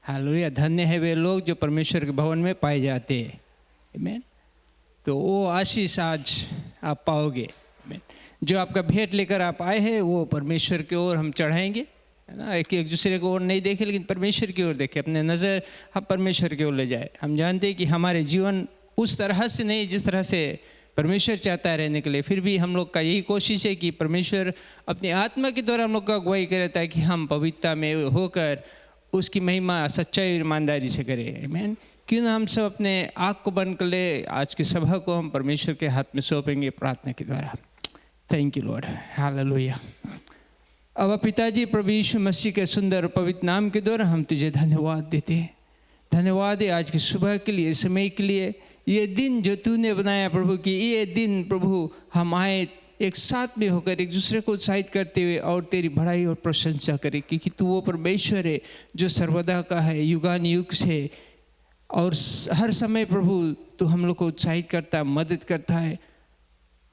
Hallelujah. धन्य है वे लोग जो परमेश्वर के भवन में पाए जाते हैं। आमीन। तो वो आशीष आज आप पाओगे। आमीन। जो आपका भेंट लेकर आप आए हैं वो परमेश्वर की ओर हम चढ़ाएंगे, है ना। एक दूसरे को ओर नहीं देखे, लेकिन परमेश्वर की ओर देखे, अपने नज़र हम परमेश्वर की ओर ले जाए। हम जानते हैं कि हमारे जीवन उस तरह से नहीं जिस तरह से परमेश्वर चाहता है रहने के लिए, फिर भी हम लोग का यही कोशिश है कि परमेश्वर अपनी आत्मा के द्वारा हम लोग का अगुवाई करे, ताकि हम पवित्रता में होकर उसकी महिमा सच्चाई और ईमानदारी से करें। आमीन। क्यों ना हम सब अपने आँख को बंद कर ले, आज की सभा को हम परमेश्वर के हाथ में सौंपेंगे प्रार्थना के द्वारा। Thank you Lord. हालेलुया। अब पिताजी प्रभु यीशु मसीह के सुंदर पवित्र नाम के द्वारा हम तुझे धन्यवाद देते हैं। धन्यवाद है आज की सुबह के लिए, समय के लिए, ये दिन जो तूने बनाया प्रभु, की ये दिन प्रभु हम आए एक साथ में होकर एक दूसरे को उत्साहित करते हुए और तेरी बड़ाई और प्रशंसा करें, क्योंकि तू वो परमेश्वर है जो सर्वदा का है, युगान युग से, और हर समय प्रभु तू हम लोग को उत्साहित करता है, मदद करता है,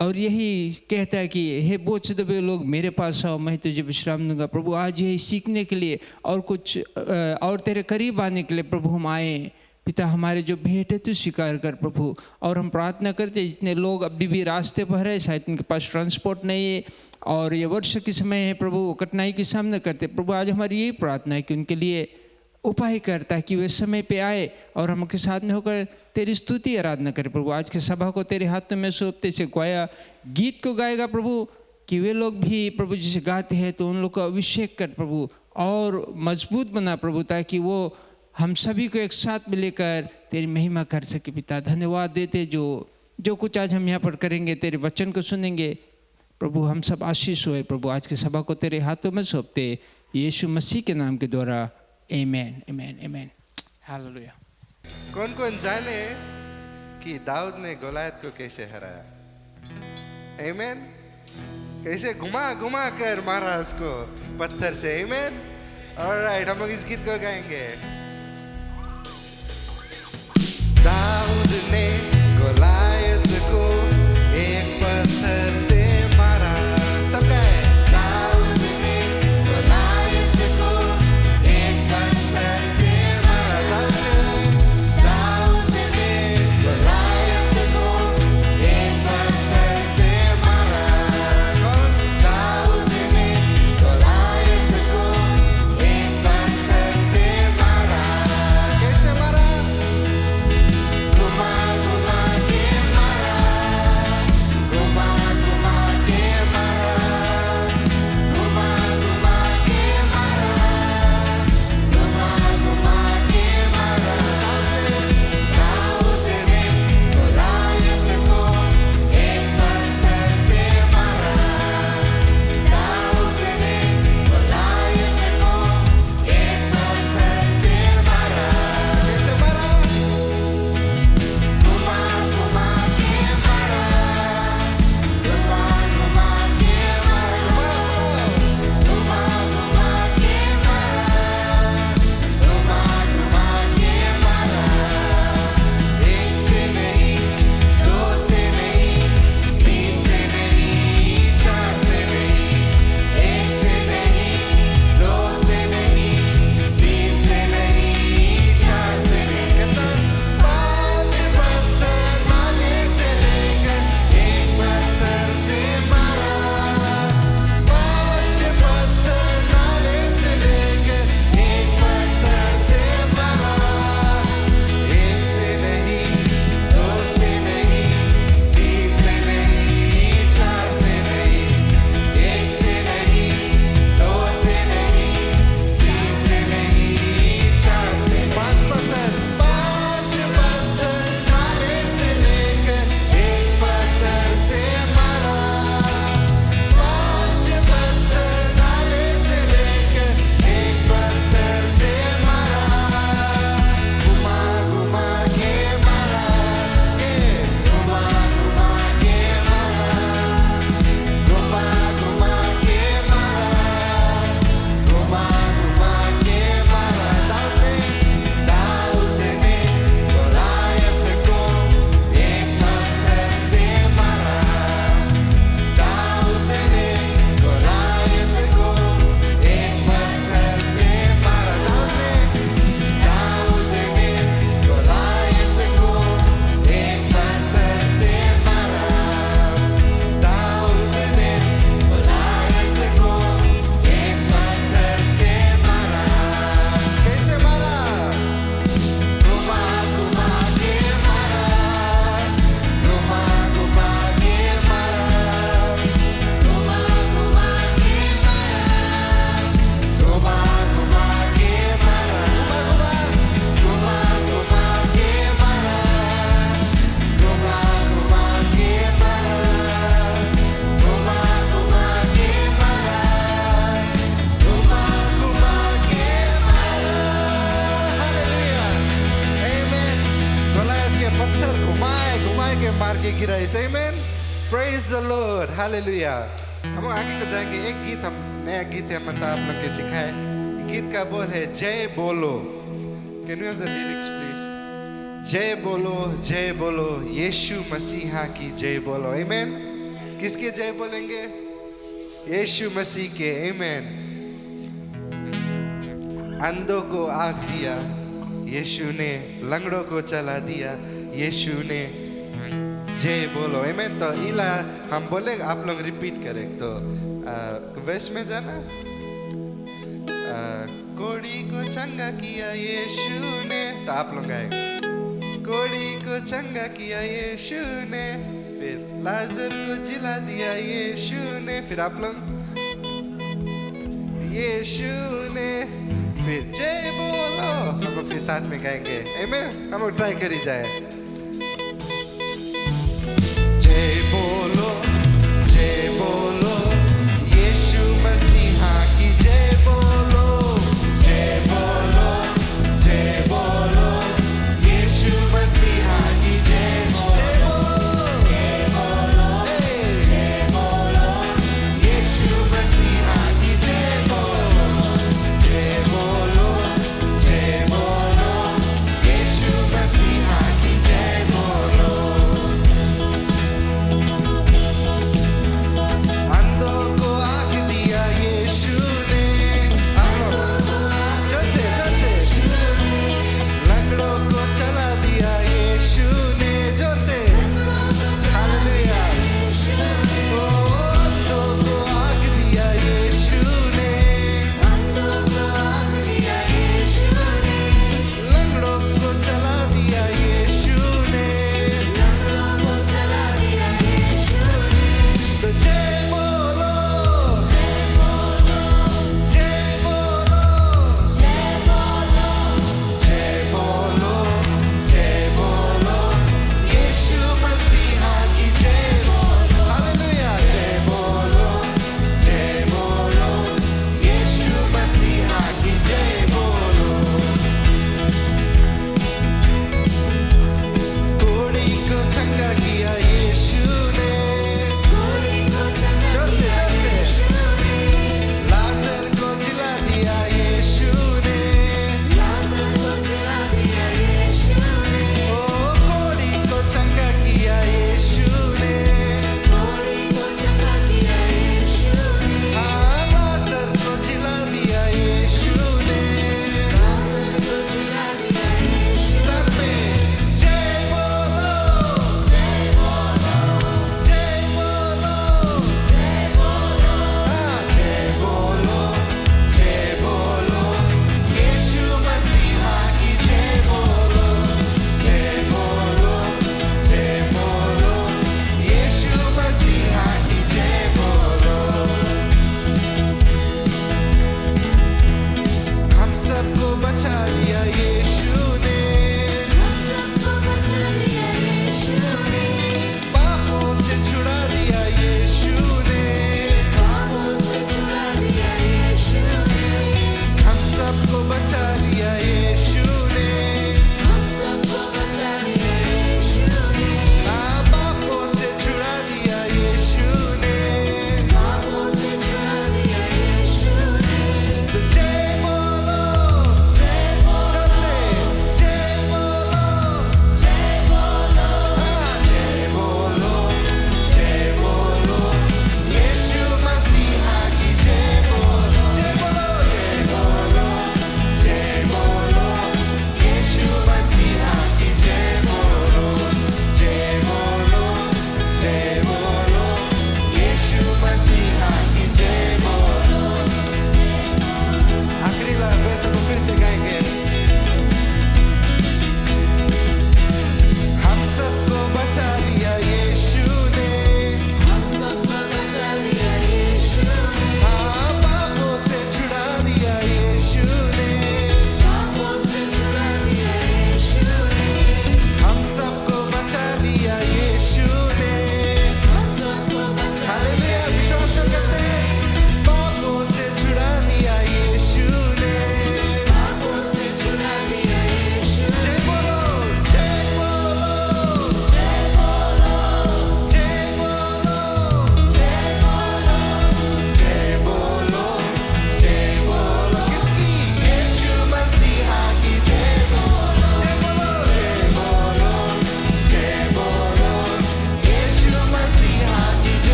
और यही कहता है कि हे बोझ दबे लोग मेरे पास आओ, मैं तुझे विश्राम दूंगा। प्रभु आज यही सीखने के लिए और कुछ और तेरे करीब आने के लिए प्रभु हम आए। पिता हमारे जो भेंट है तू स्वीकार कर प्रभु, और हम प्रार्थना करते जितने लोग अभी भी रास्ते पर है, शायद उनके पास ट्रांसपोर्ट नहीं है और ये वर्ष के समय है प्रभु, कठिनाई की सामना करते प्रभु, आज हमारी यही प्रार्थना है कि उनके लिए उपाय कर, ताकि वे समय पे आए और हम उनके साथ में होकर तेरी स्तुति आराधना करें। प्रभु आज के सभा को तेरे हाथों में सौंपते से गाया गीत को गाएगा प्रभु, कि वे लोग भी प्रभु जिसे गाते हैं तो उन लोग का अभिषेक कर प्रभु, और मजबूत बना प्रभु, ताकि वो हम सभी को एक साथ में लेकर तेरी महिमा कर सके। पिता धन्यवाद देते जो कुछ आज हम यहाँ पर करेंगे, तेरे वचन को सुनेंगे प्रभु, हम सब आशीष हुए प्रभु। आज की सभा को तेरे हाथों में सौंपते यीशु मसीह के नाम के द्वारा, आमीन आमीन आमीन। हालेलुया। कौन कौन जाने कि दाऊद ने गोलायत को कैसे हराया? आमीन। कैसे घुमा घुमा कर मारा उसको पत्थर से। आमीन। ऑलराइट, हम लोग इस गीत को गाएंगे। दाऊद ने गोलायत को एक पत्थर से मारा। सब गाए। दाऊद ने गोलायत को एक पत्थर से मारा। दाऊद ने गोलायत को एक पत्थर से मारा। कौन? दाऊद ने गोलायत को एक पत्थर से मारा। कैसे मारा? घुमा घुमा मार के गिराए आमेन प्रेज द लॉर्ड हालेलुया हम आगे को जाएंगे एक गीत हम नया गीत है मंता आप लोग के सिखाए गीत का बोल है जय बोलो can you have the lyrics please जय बोलो यीशु मसीहा की जय बोलो आमेन किसके जय बोलेंगे यीशु मसीह के आमेन अंधों को आँख दिया यीशु ने लंगड़ों को चला दिया यीशु ने जय बोलो आमेन तो इला हम बोले आप लोग रिपीट करें तो वेस्ट में जाना कोड़ी को चंगा किया यीशु ने तो आप लोग आएगा कोड़ी को चंगा किया यीशु ने फिर लाजर को जिला दिया यीशु ने फिर आप लोग यीशु ने फिर जय बोलो हम फिर साथ में गाएंगे आमेन हम ट्राई करी जाए जय बोलो यीशु मसीहा की जय बोलो यीशु मसीहा की जय बोलो यीशु मसीहा की जय बोलो यीशु मसीहा की जय बोलो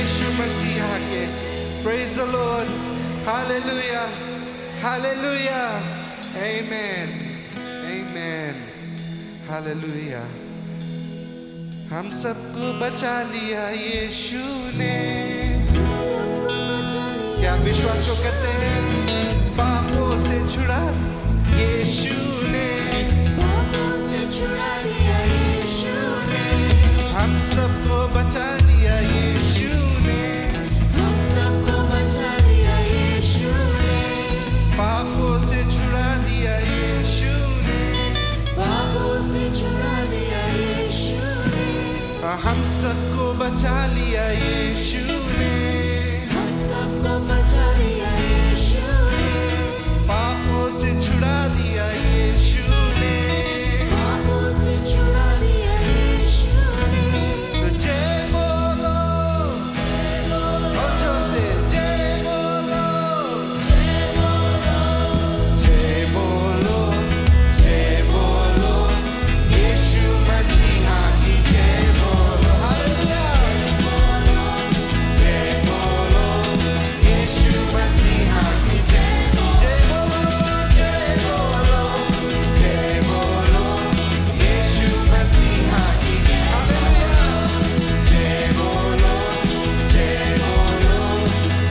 यीशु मसीह के. Praise the Lord. Hallelujah. Hallelujah. Amen. Amen. Hallelujah. हम सबको बचा लिया यीशु ने. क्या आप विश्वास को करते हैं? पापों से छुड़ा यीशु ने. हम सबको बचा लिया यीशु ने. पापों से छुड़ा दिया यीशु ने. हम सबको बचा लिया यीशु ने. पापों से छुड़ा दिया यीशु ने. तो जय बोलो और जोर से जय बोलो. जय बोलो, जय बोलो यीशु मसीह की जय बोलो. हालेलुया. जय बोलो यीशु मसीह की जय. जय बोलो, जय बोलो, जय बोलो यीशु मसीह की जय. हालेलुया. जय बोलो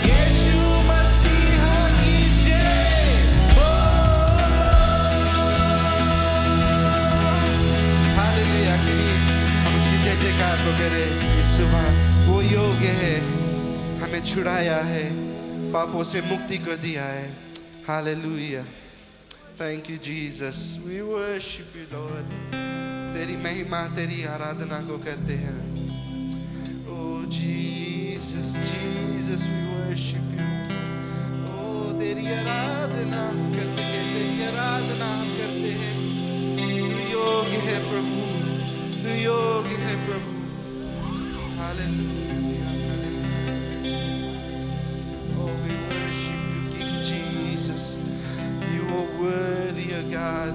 यीशु मसीह की जय बोलो. हालेलुया. हम उसकी जय जयकार को करें. इस सुबह वो योग्य है, हमें छुड़ाया है, पापों से मुक्ति को दिया है. Hallelujah. Thank you Jesus. We worship you Lord. तेरी महिमा, तेरी आराधना को करते हैं. Oh Jesus, Jesus we worship you. Oh तेरी आराधना हम करते हैं, तेरी आराधना हम करते हैं. तू योग्य है प्रभु, तू योग्य है प्रभु. Hallelujah, hallelujah. Oh, we worship you, King Jesus. You are worthy, O God.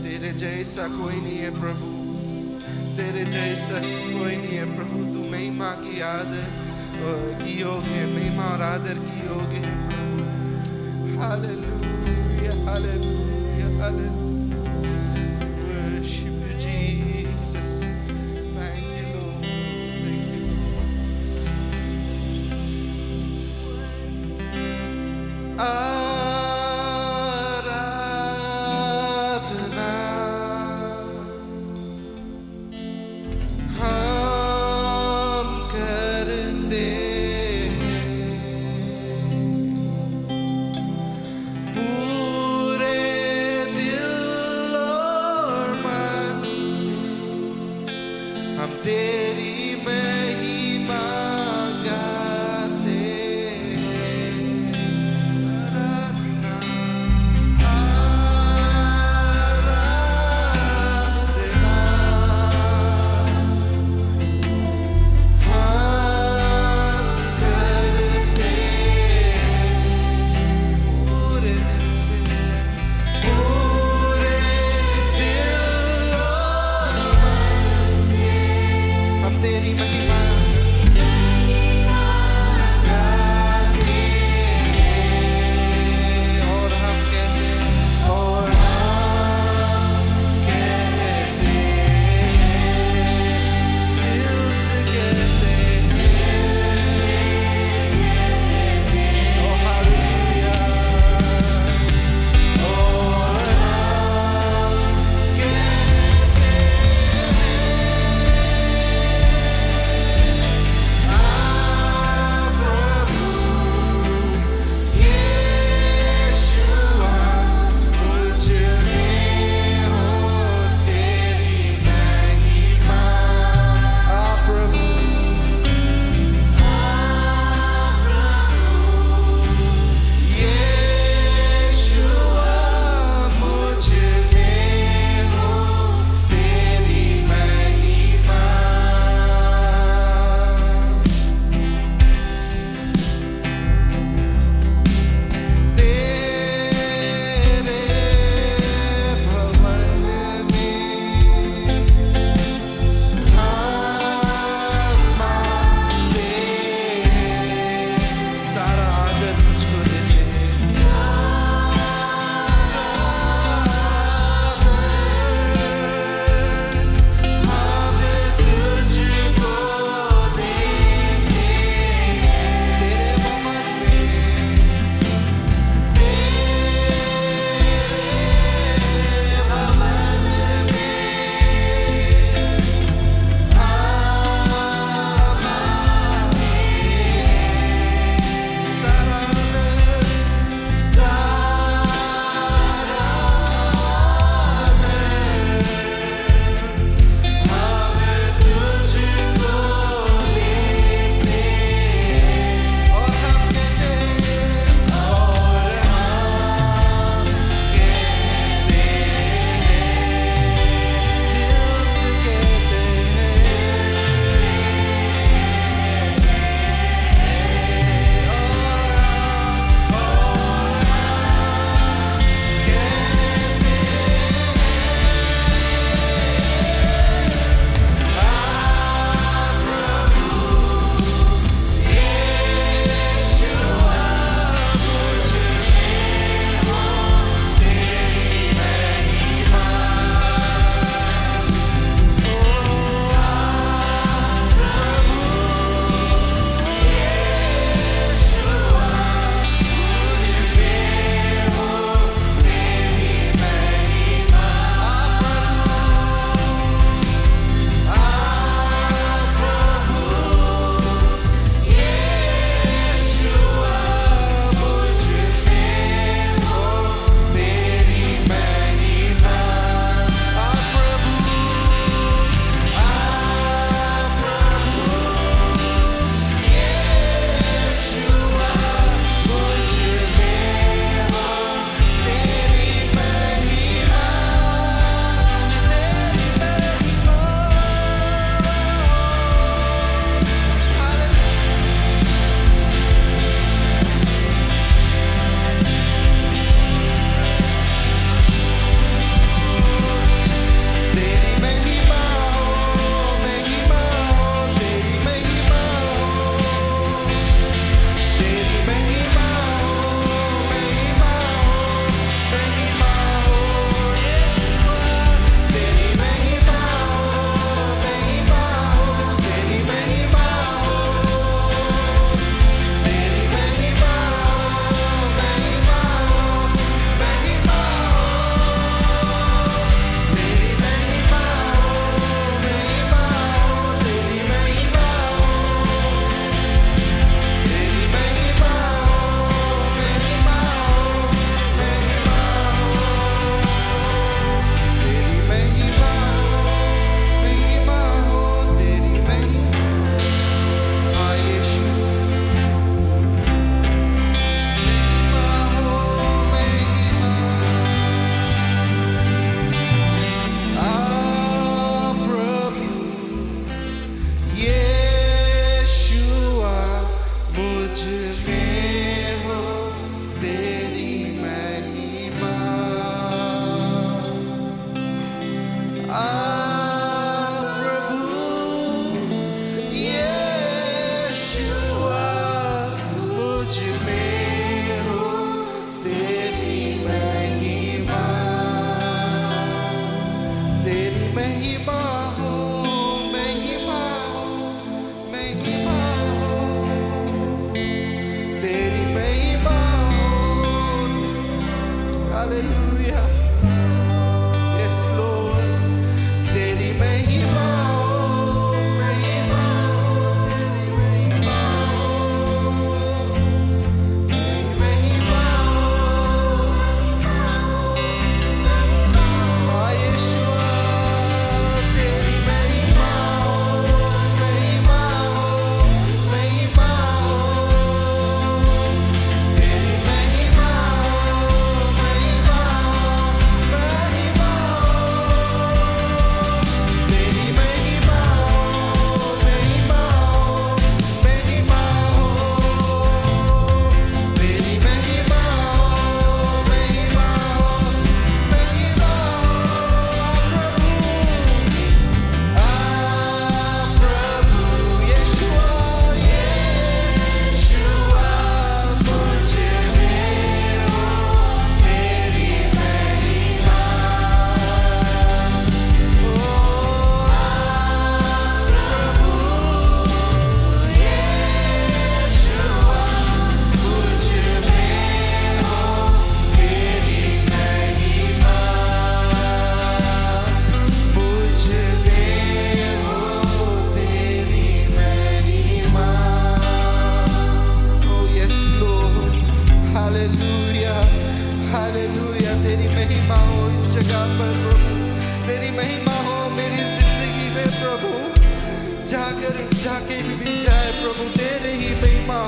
तेरे जैसा कोई नहीं है प्रभु. तेरे जैसा कोई नहीं है प्रभु. तू महिमा की आदर की योग्य है, महिमा और आदर की योग्य है प्रभु. Hallelujah, hallelujah, hallelujah. Worship you, Jesus. Thank you, Lord. Thank you, Lord. आराधना हम करते हैं पूरे दिल और मन से. हम तेरी महिमा गाते हैं.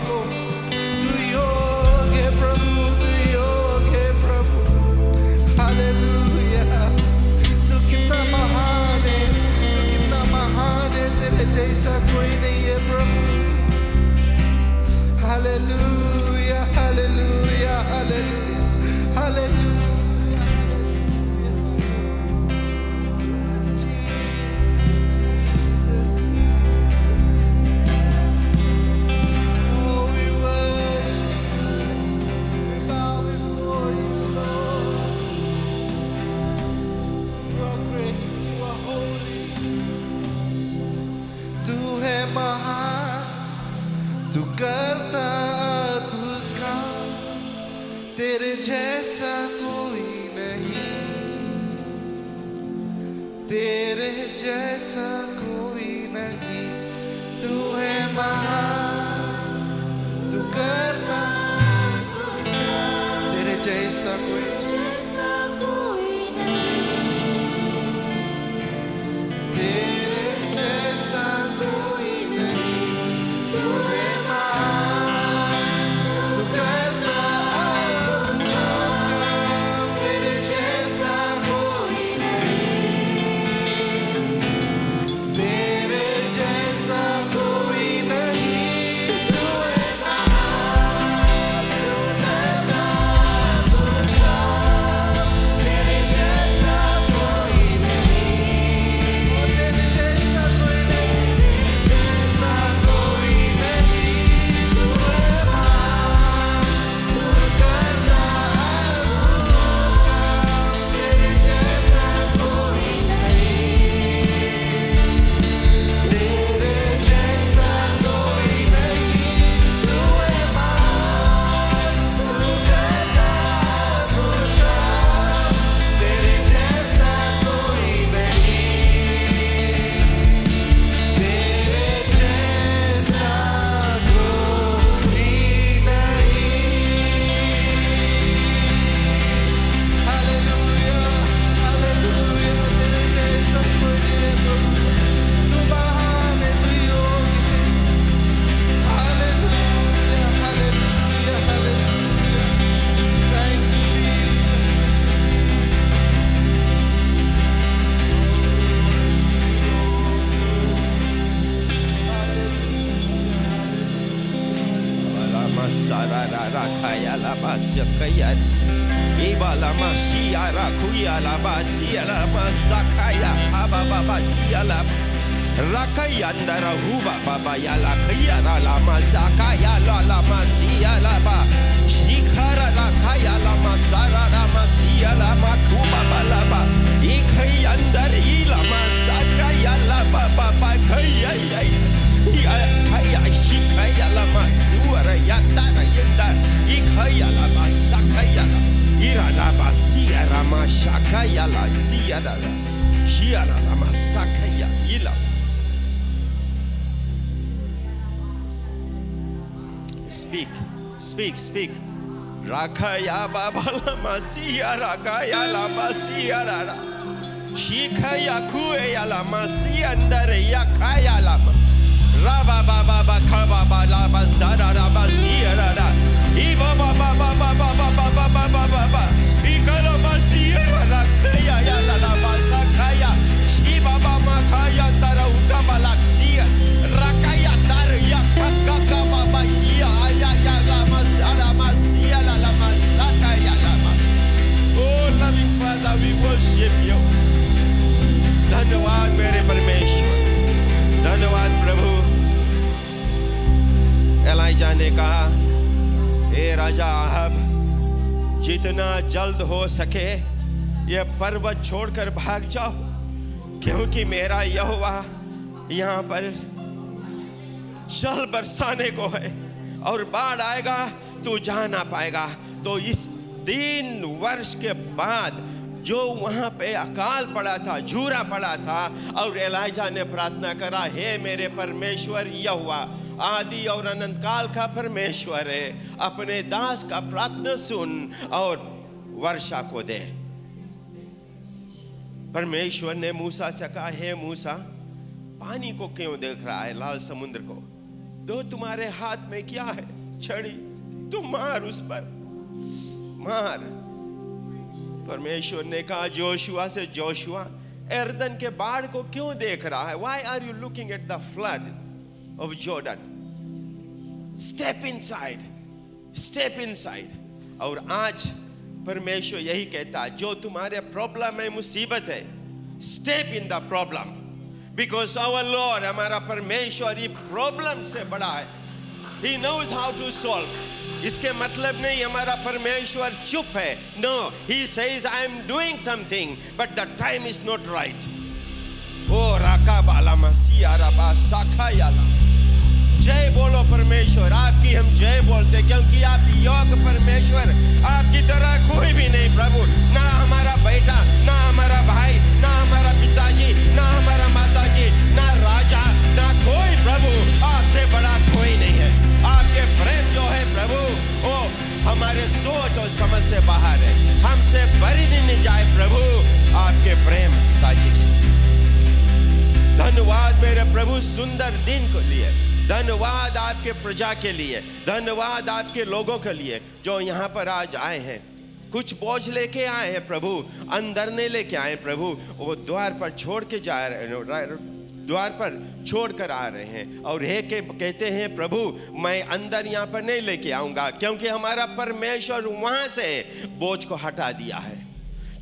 हो, तू योग्य है प्रभु, तू योग्य है प्रभु। हालेलुया, तू कितना महान है, तू कितना महान है, तेरे जैसा कोई नहीं है प्रभु। Hallelujah, hallelujah, hallelujah, hallelujah. तू करता अद्भुत काम, तेरे जैसा कोई नहीं, तेरे जैसा कोई नहीं। तू है महान, तू करता अद्भुत काम, तेरे जैसा कोई नहीं, तेरे जैसा कोई नहीं। तू है Rakaya la basya kayan Ibala masya rakuya la basya la masakaya Ababa basya la Rakayandara huba baba ya la kaya la masakaya la masya la ba Shikara rakaya la masara la masya la makuba balaba Ikayandar ila masakaya la baba kaya Kaya shikaya la masuara yatara yenda ikaya la masakaya la ira la basia rama shakaya la sia la shia la masakaya ila. Speak. Rakaya baba la masia rakaya la basia la shikaya kuya la masia ndare yakaya la Raba baba kaba bala basara raba shira da iba baba ikala basira da kaya ya la la basakaya shiba baba kaya tara ukaba laksia rakaya tar ya kaka baba ya la masara masia la masakaya la. Oh loving Father, we worship you. धन्यवाद मेरे परमेश्वर, धन्यवाद प्रभु। ELISA ने कहा, हे राजा आहब, जितना जल्द हो सके ये पर्वत छोड़कर भाग जाओ, क्योंकि मेरा यहोवा यहाँ पर जल बरसाने को है और बाढ़ आएगा तू जा ना पाएगा। तो इस 3 वर्ष के बाद जो वहां पे अकाल पड़ा था, झूरा पड़ा था, और एलाइजा ने प्रार्थना करा, हे मेरे परमेश्वर यहोवा, आदि और अनंत काल का परमेश्वर है, अपने दास का प्रार्थना सुन और वर्षा को दे। परमेश्वर ने मूसा से कहा, हे मूसा, पानी को क्यों देख रहा है, लाल समुद्र को? दो तुम्हारे हाथ में क्या है? छड़ी। तुम मार उस पर, मार। परमेश्वर ने कहा जोशुआ से, जोशुआ यरदन के बाढ़ को क्यों देख रहा है? Why are you looking at the flood of Jordan? Step inside, step inside. और आज परमेश्वर यही कहता है, जो तुम्हारे प्रॉब्लम है, मुसीबत है, step in the problem. Because our Lord, हमारा परमेश्वर, ये प्रॉब्लम से बड़ा है. He knows how to solve. इसके मतलब नहीं हमारा परमेश्वर चुप है. No, he says I am doing something, but the time is not right. ओ राका बाला मसीहा रबा साखा याला. जय बोलो परमेश्वर. आपकी हम जय बोलते, क्योंकि आप योग परमेश्वर, आपकी तरह कोई भी नहीं प्रभु. ना हमारा बेटा, ना हमारा भाई, ना हमारा पिताजी, ना हमारा माताजी, ना राजा, ना कोई प्रभु. आपसे बड़ा कोई नहीं है. आपके प्रेम जो है प्रभु, वो हमारे सोच और समझ से बाहर है. हमसे बरी नहीं जाए प्रभु आपके प्रेम पिताजी. धन्यवाद मेरे प्रभु सुंदर दिन को लिए. धन्यवाद आपके प्रजा के लिए. धन्यवाद आपके लोगों के लिए जो यहाँ पर आज आए हैं. कुछ बोझ लेके आए हैं प्रभु, अंदर नहीं लेके आए प्रभु. वो द्वार पर छोड़ के जा रहे हैं, द्वार पर छोड़ कर आ रहे हैं. और हे के कहते हैं प्रभु, मैं अंदर यहाँ पर नहीं लेके आऊंगा, क्योंकि हमारा परमेश्वर वहां से बोझ को हटा दिया है.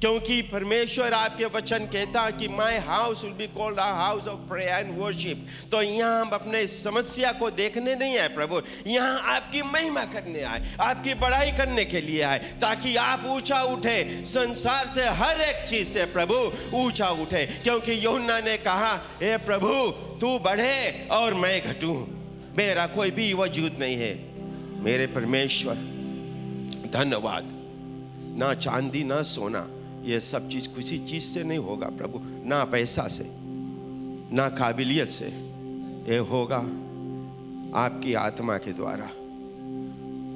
क्योंकि परमेश्वर आपके वचन कहता है कि my house will be called a house of prayer and worship. तो यहाँ हम अपने समस्या को देखने नहीं आए प्रभु, यहाँ आपकी महिमा करने आए, आपकी बड़ाई करने के लिए आए, ताकि आप ऊंचा उठे. संसार से हर एक चीज से प्रभु ऊंचा उठे. क्योंकि यूहन्ना ने कहा, हे प्रभु तू बढ़े और मैं घटूं, मेरा कोई भी वजूद नहीं है. मेरे परमेश्वर धन्यवाद. ना चांदी ना सोना, ये सब चीज किसी चीज से नहीं होगा प्रभु, ना पैसा से, ना काबिलियत से. ये होगा आपकी आत्मा के द्वारा.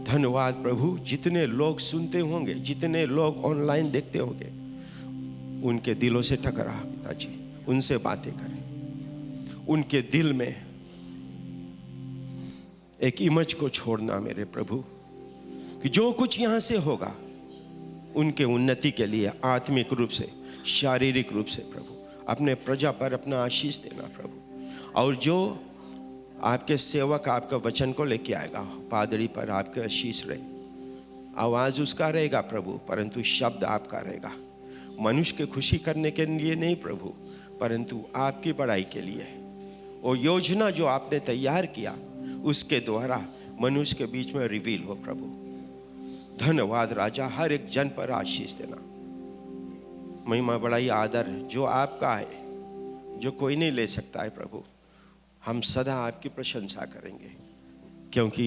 धन्यवाद प्रभु. जितने लोग सुनते होंगे, जितने लोग ऑनलाइन देखते होंगे, उनके दिलों से टकरा पिताजी, उनसे बातें करें. उनके दिल में एक इमेज को छोड़ना मेरे प्रभु, कि जो कुछ यहाँ से होगा उनके उन्नति के लिए आत्मिक रूप से, शारीरिक रूप से प्रभु अपने प्रजा पर अपना आशीष देना प्रभु. और जो आपके सेवक आपका वचन को लेके आएगा, पादरी पर आपका आशीष रहे. आवाज उसका रहेगा प्रभु, परंतु शब्द आपका रहेगा. मनुष्य के खुशी करने के लिए नहीं प्रभु, परंतु आपकी बड़ाई के लिए. वो योजना जो आपने तैयार किया, उसके द्वारा मनुष्य के बीच में रिवील हो प्रभु. धन्यवाद राजा. हर एक जन पर आशीष देना. महिमा बड़ाई आदर जो आपका है, जो कोई नहीं ले सकता है प्रभु. हम सदा आपकी प्रशंसा करेंगे, क्योंकि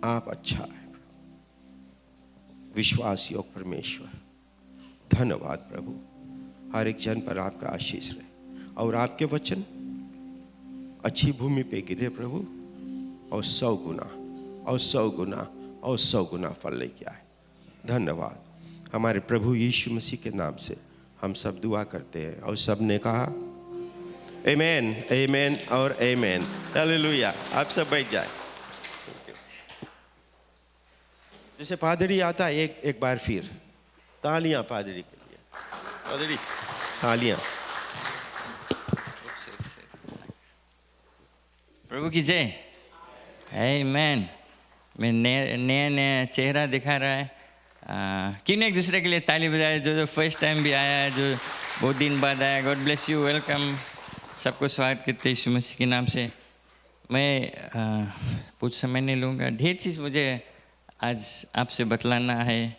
आप अच्छा है. विश्वास योग परमेश्वर, धन्यवाद प्रभु. हर एक जन पर आपका आशीष रहे, और आपके वचन अच्छी भूमि पे गिरे प्रभु, और 100 गुना और 100 गुना और 100 गुना फल लेके आए. धन्यवाद. हमारे प्रभु यीशु मसीह के नाम से हम सब दुआ करते हैं, और सब ने कहा आमेन, आमेन और आमेन. हालेलुया. आप सब बैठ जाए. जैसे पादरी आता है, एक बार फिर तालियां पादरी के लिए. पादरी तालियां. प्रभु की जय. आमेन. मैं नया चेहरा दिखा रहा है. किन एक दूसरे के लिए ताली बजाए. जो फर्स्ट टाइम भी आया है, जो बहुत दिन बाद आया, गॉड ब्लेस यू, वेलकम. सबको स्वागत करते यीशु मसीह के नाम से. मैं कुछ समय नहीं लूँगा. ढेर चीज़ मुझे आज आपसे बतलाना है,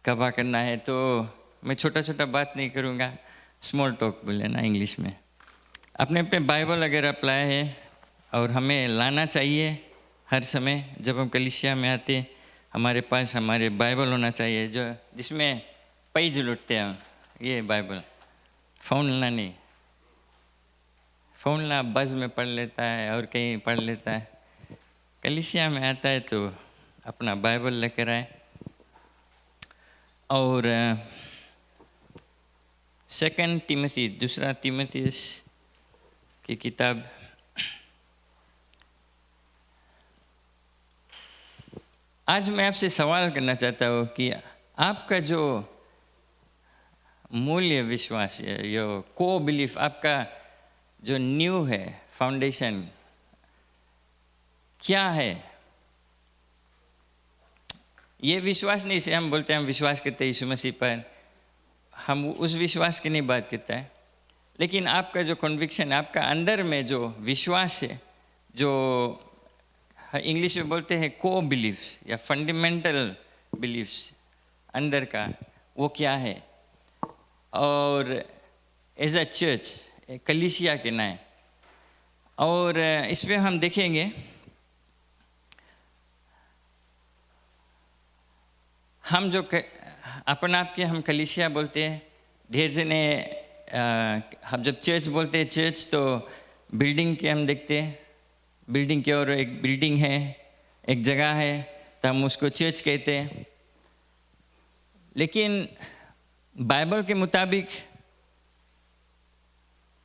कवा करना है, तो मैं छोटा छोटा बात नहीं करूँगा. स्मॉल टॉक बोले ना इंग्लिश में. अपने पे बाइबल अगर अप्लाई है, और हमें लाना चाहिए हर समय. जब हम कलीसिया में आते, हमारे पास हमारे बाइबल होना चाहिए, जो जिसमें पेज लुटते हैं. ये बाइबल फ़ोन ला नहीं, फ़ोन ला बस में पढ़ लेता है और कहीं पढ़ लेता है. कलीसिया में आता है तो अपना बाइबल लेकर आए. और 2 तीमुथियुस की किताब आज मैं आपसे सवाल करना चाहता हूँ कि आपका जो मूल्य विश्वास है, यो को बिलीफ, आपका जो न्यू है फाउंडेशन क्या है? ये विश्वास नहीं से हम बोलते हैं हम विश्वास करते हैं यीशु मसीह पर, हम उस विश्वास की नहीं बात करता है, लेकिन आपका जो कन्विक्शन, आपका अंदर में जो विश्वास है, जो इंग्लिश में बोलते हैं को बिलीफ्स या फंडामेंटल बिलीफ्स अंदर का, वो क्या है? और एज अ चर्च, कलीसिया के नाम, और इस पर हम देखेंगे हम जो अपन आप के हम कलीसिया बोलते हैं, ढेर जने हम जब चर्च बोलते हैं, चर्च तो बिल्डिंग के हम देखते हैं, बिल्डिंग के और एक बिल्डिंग है, एक जगह है, तो हम उसको चर्च कहते हैं। लेकिन बाइबल के मुताबिक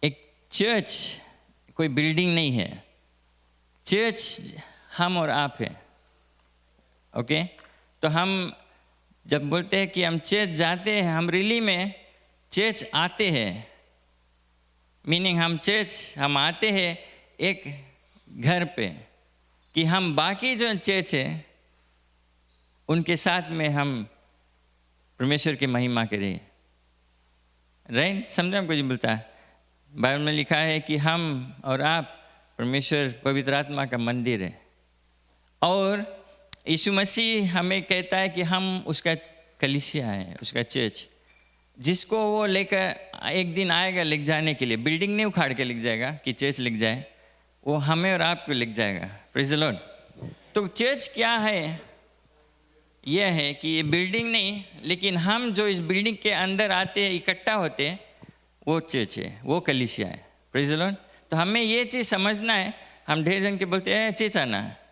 एक चर्च कोई बिल्डिंग नहीं है, चर्च हम और आप हैं। ओके, तो हम जब बोलते हैं कि हम चर्च जाते हैं, हम रियली में चर्च आते हैं, मीनिंग हम आते हैं एक घर पे, कि हम बाकी जो चर्च है उनके साथ में हम परमेश्वर की महिमा करें। राइट, समझे हम कुछ बोलता है? बाइबल में लिखा है कि हम और आप परमेश्वर पवित्र आत्मा का मंदिर है, और यीशु मसीह हमें कहता है कि हम उसका कलीसिया है, उसका चर्च, जिसको वो लेकर एक दिन आएगा लिख जाने के लिए। बिल्डिंग नहीं उखाड़ के लिख जाएगा कि चर्च लिख जाए, वो हमें और आपको लिख जाएगा। Praise the Lord. तो चर्च क्या है? यह है कि ये बिल्डिंग नहीं, लेकिन हम जो इस बिल्डिंग के अंदर आते हैं, इकट्ठा होते हैं, वो चर्च है, वो कलीसिया है। Praise the Lord. तो हमें ये चीज़ समझना है। हम ढेर जन के बोलते हैं चर्च आना है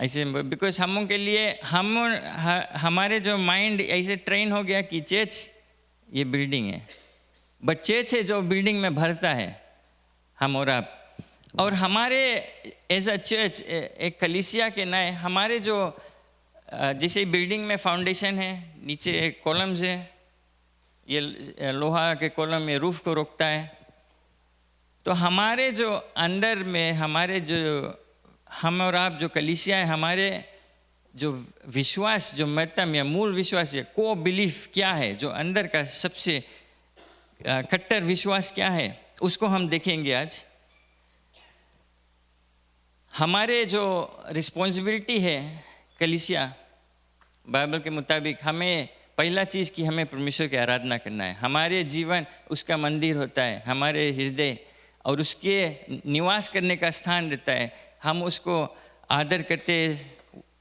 ऐसे, बिकॉज हम के लिए हमारे जो माइंड ऐसे ट्रेन हो गया कि चर्च ये बिल्डिंग है, बट चर्च है जो बिल्डिंग में भरता है हम और आप। और हमारे एज अ चर्च, एक कलीसिया के नए, हमारे जो जैसे बिल्डिंग में फाउंडेशन है, नीचे कॉलम्स है, ये लोहा के कॉलम ये रूफ को रोकता है। तो हमारे जो अंदर में हमारे जो हम और आप जो कलीसिया है, हमारे जो विश्वास, जो महत्तम या मूल विश्वास है, को बिलीफ क्या है, जो अंदर का सबसे कट्टर विश्वास क्या है, उसको हम देखेंगे आज। हमारे जो रिस्पॉन्सिबिलिटी है कलीसिया, बाइबल के मुताबिक हमें पहला चीज़ कि हमें परमेश्वर की आराधना करना है। हमारे जीवन उसका मंदिर होता है, हमारे हृदय, और उसके निवास करने का स्थान रहता है। हम उसको आदर करते,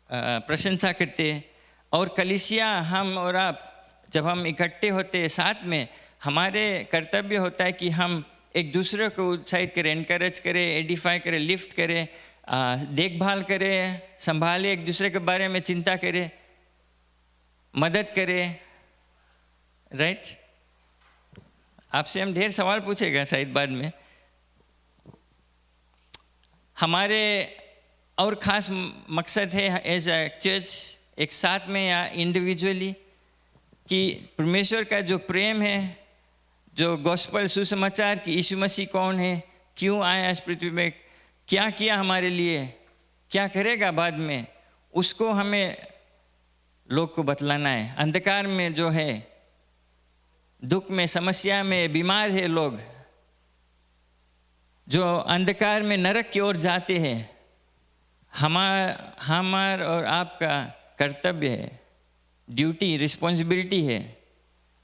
प्रशंसा करते। और कलीसिया, हम और आप जब हम इकट्ठे होते हैं साथ में, हमारे कर्तव्य होता है कि हम एक दूसरे को उत्साहित करें, एनकरेज करें, एडिफाई करें, लिफ्ट करें, देखभाल करें, संभाले, एक दूसरे के बारे में चिंता करें, मदद करें। राइट, आपसे हम ढेर सवाल पूछेगा शायद बाद में। हमारे और ख़ास मकसद है एज अ चर्च, एक साथ में या इंडिविजुअली, कि परमेश्वर का जो प्रेम है, जो गॉस्पल सुसमाचार कि यीशु मसीह कौन है, क्यों आया इस पृथ्वी में, क्या किया हमारे लिए, क्या करेगा बाद में, उसको हमें लोग को बतलाना है। अंधकार में जो है, दुख में, समस्या में, बीमार है लोग, जो अंधकार में नरक की ओर जाते हैं, हमार और आपका कर्तव्य है, ड्यूटी, रिस्पॉन्सिबिलिटी है,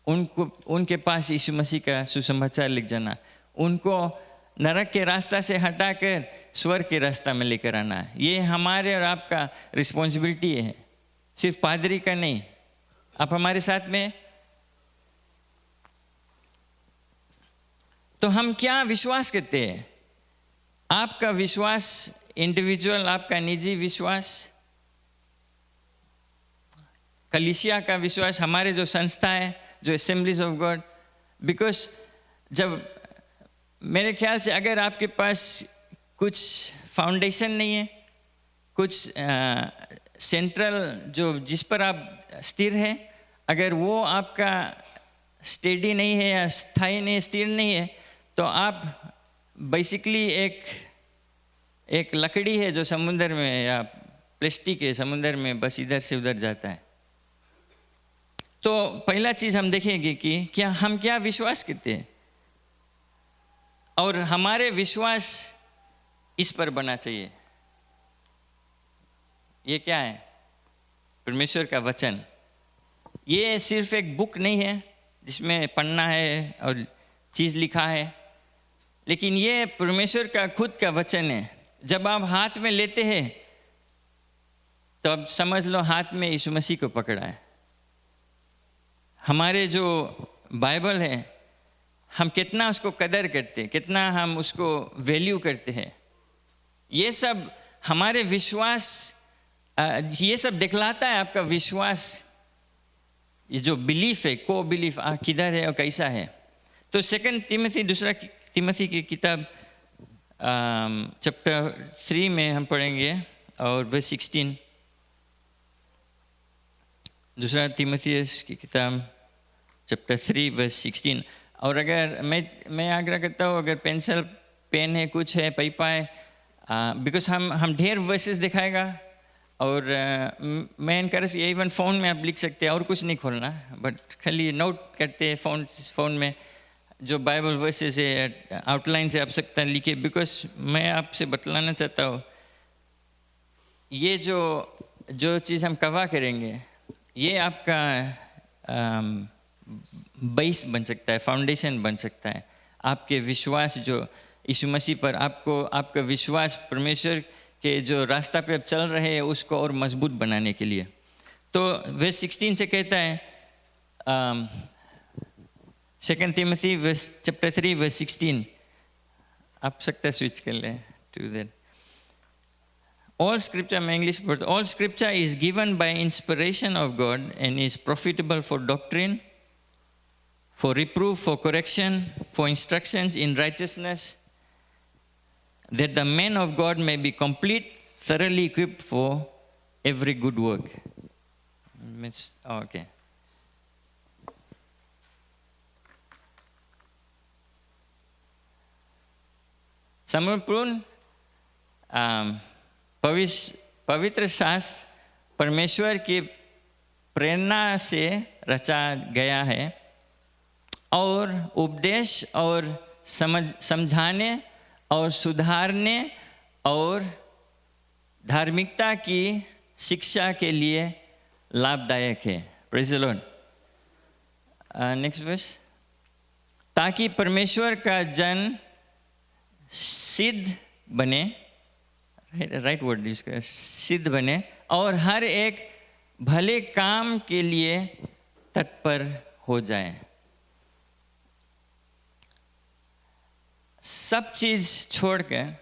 उनके पास यीशु मसीह का सुसमाचार लिख जाना, उनको नरक के रास्ता से हटाकर स्वर्ग के रास्ता में लेकर आना है। ये हमारे और आपका रिस्पॉन्सिबिलिटी है, सिर्फ पादरी का नहीं। आप हमारे साथ में। तो हम क्या विश्वास करते हैं? आपका विश्वास इंडिविजुअल, आपका निजी विश्वास, कलीसिया का विश्वास, हमारे जो संस्था है, जो असेंबलीज ऑफ गॉड। बिकॉज जब मेरे ख्याल से अगर आपके पास कुछ फाउंडेशन नहीं है, कुछ सेंट्रल जो जिस पर आप स्थिर है, अगर वो आपका स्टेडी नहीं है या स्थायी नहीं, स्थिर नहीं है, तो आप बेसिकली एक लकड़ी है जो समुद्र में या प्लास्टिक है समुद्र में, बस इधर से उधर जाता है। तो पहला चीज़ हम देखेंगे कि हम क्या विश्वास करते हैं, और हमारे विश्वास इस पर बना चाहिए। ये क्या है? परमेश्वर का वचन। ये सिर्फ एक बुक नहीं है जिसमें पढ़ना है और चीज़ लिखा है, लेकिन ये परमेश्वर का खुद का वचन है। जब आप हाथ में लेते हैं तो अब समझ लो हाथ में यीशु मसीह को पकड़ा है। हमारे जो बाइबल है, हम कितना उसको कदर करते हैं, कितना हम उसको वैल्यू करते हैं, ये सब हमारे विश्वास, ये सब दिखलाता है आपका विश्वास। ये जो बिलीफ है, को बिलीफ किधर है और कैसा है। तो दूसरा तिमोथी की किताब चैप्टर 3 में हम पढ़ेंगे और वर्स 16। दूसरा तिमोथी की किताब चैप्टर 3 वर्स 16। और अगर मैं आग्रह करता हूँ, अगर पेंसिल पेन है, कुछ है, पेपर है, बिकॉज हम ढेर वर्सेस दिखाएगा, और मैं इनकरेज, इवन फ़ोन में आप लिख सकते हैं, और कुछ नहीं खोलना, बट खाली नोट करते हैं फ़ोन में जो बाइबल वर्सेस है, आउटलाइन से आप सकते हैं लिखे। बिकॉज मैं आपसे बतलाना चाहता हूँ, ये जो चीज़ हम कवर करेंगे, ये आपका बेस बन सकता है, फाउंडेशन बन सकता है। आपके विश्वास जो यीशु मसीह पर, आपका विश्वास परमेश्वर के जो रास्ता पे अब चल रहे हैं उसको और मजबूत बनाने के लिए। तो वर्स 16 से कहता है, 2 तिमोथी चैप्टर 3 वर्स 16, आप सकता है स्विच कर लें टू दैट। All scripture, मैं इंग्लिश पढ़ता हूँ। All scripture is given by inspiration of God and is profitable for doctrine, for reproof, for correction, for instructions in righteousness, that the man of God may be complete, thoroughly equipped for every good work. Okay. समर्पण, पवित्र शास्त्र परमेश्वर की प्रेरणा से रचा गया है और उपदेश और समझाने और सुधारने और धार्मिकता की शिक्षा के लिए लाभदायक है। Praise the Lord. Next verse. ताकि परमेश्वर का जन सिद्ध बने, राइट वर्ड इसका, सिद्ध बने और हर एक भले काम के लिए तत्पर हो जाए। सब चीज़ छोड़कर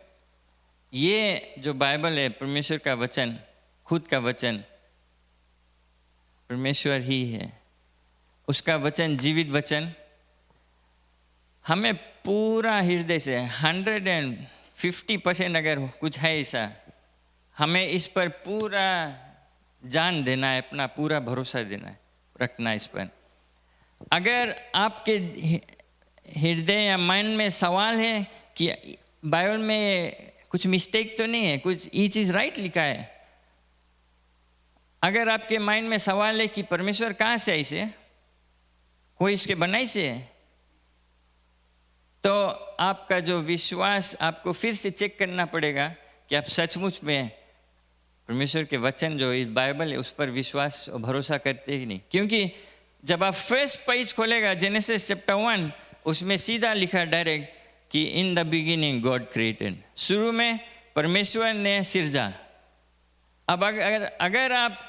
ये जो बाइबल है, परमेश्वर का वचन, खुद का वचन, परमेश्वर ही है, उसका वचन जीवित वचन हमें पूरा हृदय से 150% अगर कुछ है ऐसा, हमें इस पर पूरा जान देना है, अपना पूरा भरोसा देना है, रखना है इस पर। अगर आपके हृदय या माइंड में सवाल है कि बाइबल में कुछ मिस्टेक तो नहीं है, कुछ ये चीज़ राइट लिखा है, अगर आपके माइंड में सवाल है कि परमेश्वर कहाँ से ऐसे, कोई इसके बनाई से है, तो आपका जो विश्वास, आपको फिर से चेक करना पड़ेगा कि आप सचमुच में परमेश्वर के वचन जो इस बाइबल है उस पर विश्वास और भरोसा करते ही नहीं। क्योंकि जब आप फर्स्ट पेज खोलेगा जेनेसिस चैप्टर 1, उसमें सीधा लिखा डायरेक्ट कि in the beginning God created, शुरू में परमेश्वर ने सिरजा। अब अगर आप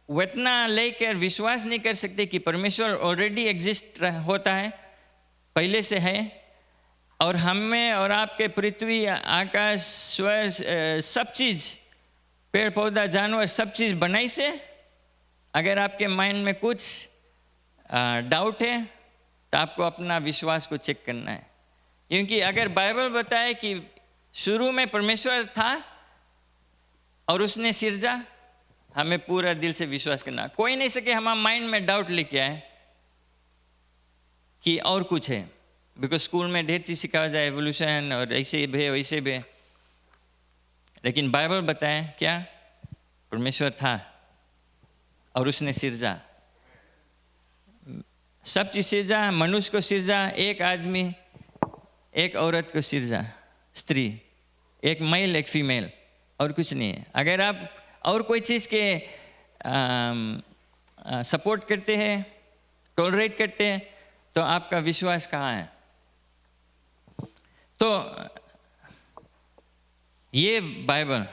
इतना लेकर विश्वास नहीं कर सकते कि परमेश्वर ऑलरेडी एग्जिस्ट होता है, पहले से है, और हमें और आपके पृथ्वी, आकाश, स्वर्ग, सब चीज़, पेड़ पौधा, जानवर, सब चीज़ बनाई से, अगर आपके माइंड में कुछ डाउट है तो आपको अपना विश्वास को चेक करना है। क्योंकि अगर बाइबल बताए कि शुरू में परमेश्वर था, और उसने सिरजा, हमें पूरा दिल से विश्वास करना। कोई नहीं सके हमारे माइंड में डाउट लेके आए कि और कुछ है, बिकॉज स्कूल में ढेर चीज़ सिखाया जाए, एवोल्यूशन और ऐसे भी वैसे भी, लेकिन बाइबल बताए क्या, परमेश्वर था और उसने सिरजा, सब चीज़ सिरजा, मनुष्य को सिरजा, एक आदमी एक औरत को सिरजा, स्त्री, एक मेल एक फीमेल, और कुछ नहीं है। अगर आप और कोई चीज़ के सपोर्ट करते हैं, टॉलरेट करते हैं, तो आपका विश्वास कहाँ है? तो ये बाइबल,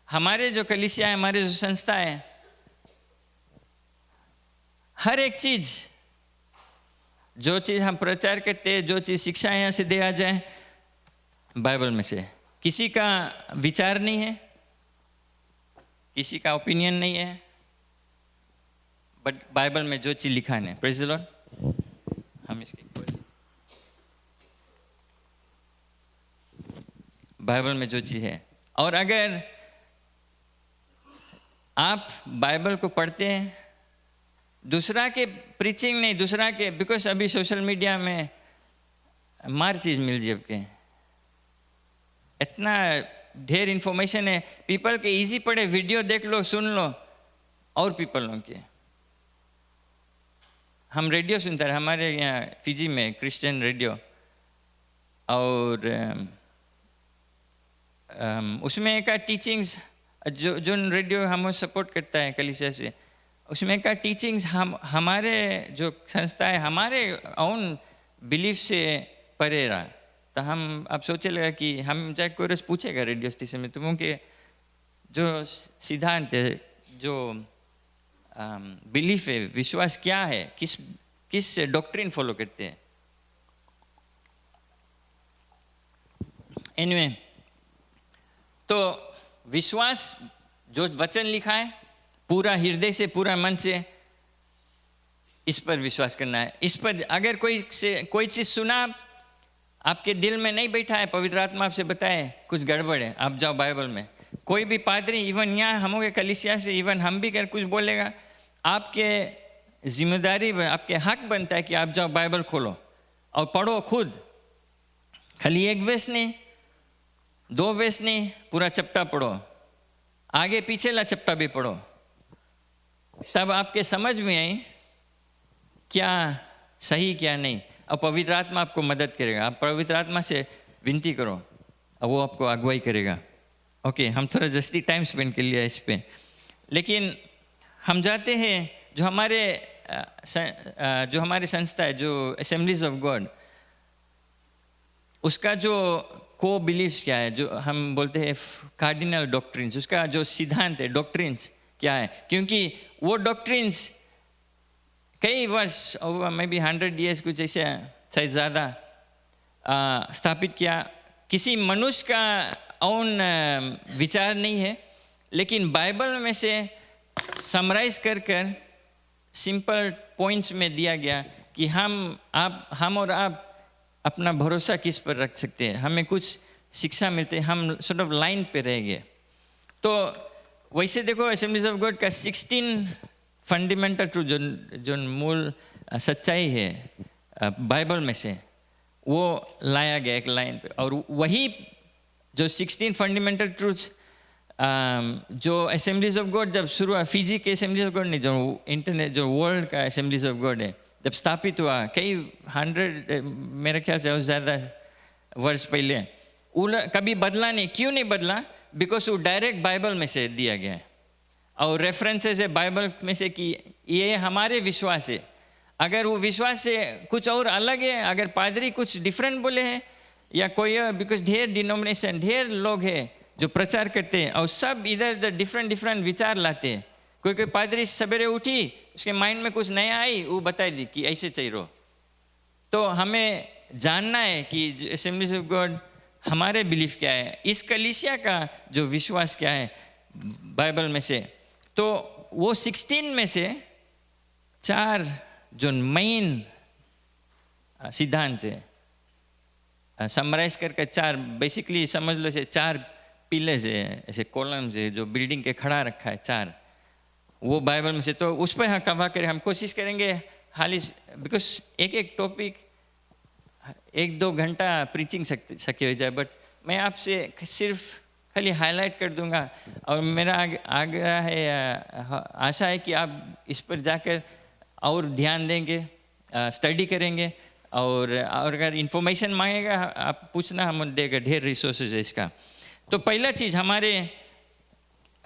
हमारे जो कलीसिया है, हमारे जो संस्था है, हर एक चीज़, जो चीज़ हम प्रचार करते हैं, जो चीज़ शिक्षा यहाँ से दिया जाए, बाइबल में से। किसी का विचार नहीं है, किसी का ओपिनियन नहीं है, बट बाइबल में जो चीज़ लिखा है, प्रेज़ द लॉर्ड, हम इसके बाइबल में जो चीज़ है। और अगर आप बाइबल को पढ़ते हैं, दूसरा के प्रीचिंग नहीं, दूसरा के, बिकॉज अभी सोशल मीडिया में मार चीज़ मिल जाए, आपके इतना ढेर इन्फॉर्मेशन है, पीपल के इजी पड़े, वीडियो देख लो, सुन लो, और पीपल लोग के। हम रेडियो सुनते हैं, हमारे यहाँ फिजी में क्रिश्चियन रेडियो, और उसमें एक टीचिंग्स, जो रेडियो हम सपोर्ट करता है कलीसिया से, उसमें का टीचिंग्स हमारे जो संस्था है, हमारे ओन बिलीफ से परे रहा। तो हम अब सोचे लगा कि हम चाहे कोई रोज पूछेगा रेडियो स्टेशन में, तुम के जो सिद्धांत है, जो बिलीफ है, विश्वास क्या है, किस डॉक्ट्रिन फॉलो करते हैं। एनीवे, तो विश्वास जो वचन लिखा है, पूरा हृदय से, पूरा मन से इस पर विश्वास करना है। इस पर अगर कोई चीज़ सुना, आपके दिल में नहीं बैठा है, पवित्र आत्मा आपसे बताए कुछ गड़बड़ है, आप जाओ बाइबल में। कोई भी पादरी, इवन यहाँ हम के कलीसिया से, इवन हम भी कर कुछ बोलेगा, आपके जिम्मेदारी, आपके हक बनता है कि आप जाओ बाइबल खोलो और पढ़ो खुद। खाली एक वेस नहीं, 2 वेस नहीं, पूरा चप्टा पढ़ो, आगे पीछे ला चप्टा भी पढ़ो, तब आपके समझ में आई क्या सही क्या नहीं। और पवित्र आत्मा आपको मदद करेगा। आप पवित्र आत्मा से विनती करो और वो आपको अगुवाई करेगा। ओके, हम थोड़ा जल्दी टाइम स्पेंड कर लिया इस पे, लेकिन हम जाते हैं जो हमारे संस्था है, जो असेंबलीज ऑफ गॉड, उसका जो को बिलीव्स क्या है, जो हम बोलते हैं कार्डिनल डॉक्ट्रिन्स, उसका जो सिद्धांत है, डॉक्ट्रिन्स क्या है। क्योंकि वो डॉक्ट्रिन्स कई वर्ष, मे बी 100 ईयर्स कुछ ऐसे शायद ज़्यादा स्थापित किया। किसी मनुष्य का ओन विचार नहीं है, लेकिन बाइबल में से समराइज कर सिंपल पॉइंट्स में दिया गया कि हम और आप अपना भरोसा किस पर रख सकते हैं, हमें कुछ शिक्षा मिलते हैं, हम सॉर्ट ऑफ लाइन पे रह गए। तो वैसे देखो, असेंबलीज ऑफ गॉड का 16 फंडामेंटल ट्रूथ, जो मूल सच्चाई है बाइबल में से, वो लाया गया एक लाइन पे। और वही जो 16 फंडामेंटल ट्रूथ जो असेंबलीज ऑफ गॉड जब शुरू हुआ, फिजी के असेंबलीज ऑफ गॉड नहीं, जो इंटरनेट, जो वर्ल्ड का असेंबलीज ऑफ गॉड है, जब स्थापित हुआ कई 100, मेरे ख्याल से ज़्यादा वर्ष पहले, कभी बदला नहीं। क्यों नहीं बदला? बिकॉज वो डायरेक्ट बाइबल में से दिया गया है और रेफरेंसेस है बाइबल में से कि ये हमारे विश्वास है। अगर वो विश्वास से कुछ और अलग है, अगर पादरी कुछ डिफरेंट बोले हैं या कोई और, बिकॉज ढेर डिनोमिनेशन, ढेर लोग हैं जो प्रचार करते हैं और सब इधर डिफरेंट विचार लाते हैं। कोई पादरी सवेरे उठी, उसके माइंड में कुछ नया आई, वो बताई दी कि ऐसे चाहिए रहो। तो हमें जानना है कि असेंबलीज ऑफ गॉड हमारे बिलीफ क्या है, इस कलीसिया का जो विश्वास क्या है बाइबल में से। तो वो 16 में से 4 जो मेन सिद्धांत है, समराइज करके 4 बेसिकली समझ लो से 4 पिलर्स है, ऐसे कॉलम्स है जो बिल्डिंग के खड़ा रखा है 4, वो बाइबल में से, तो उस पर हम कवर करें, हम कोशिश करेंगे हाली, बिकॉज एक टॉपिक 1-2 घंटा प्रीचिंग सके हो जाए, बट मैं आपसे सिर्फ खाली हाईलाइट कर दूंगा। और मेरा आग्रह है, आशा है कि आप इस पर जाकर और ध्यान देंगे, स्टडी करेंगे, और अगर इंफॉर्मेशन मांगेगा आप पूछना, हम देगा, ढेर रिसोर्सेज है इसका। तो पहला चीज़ हमारे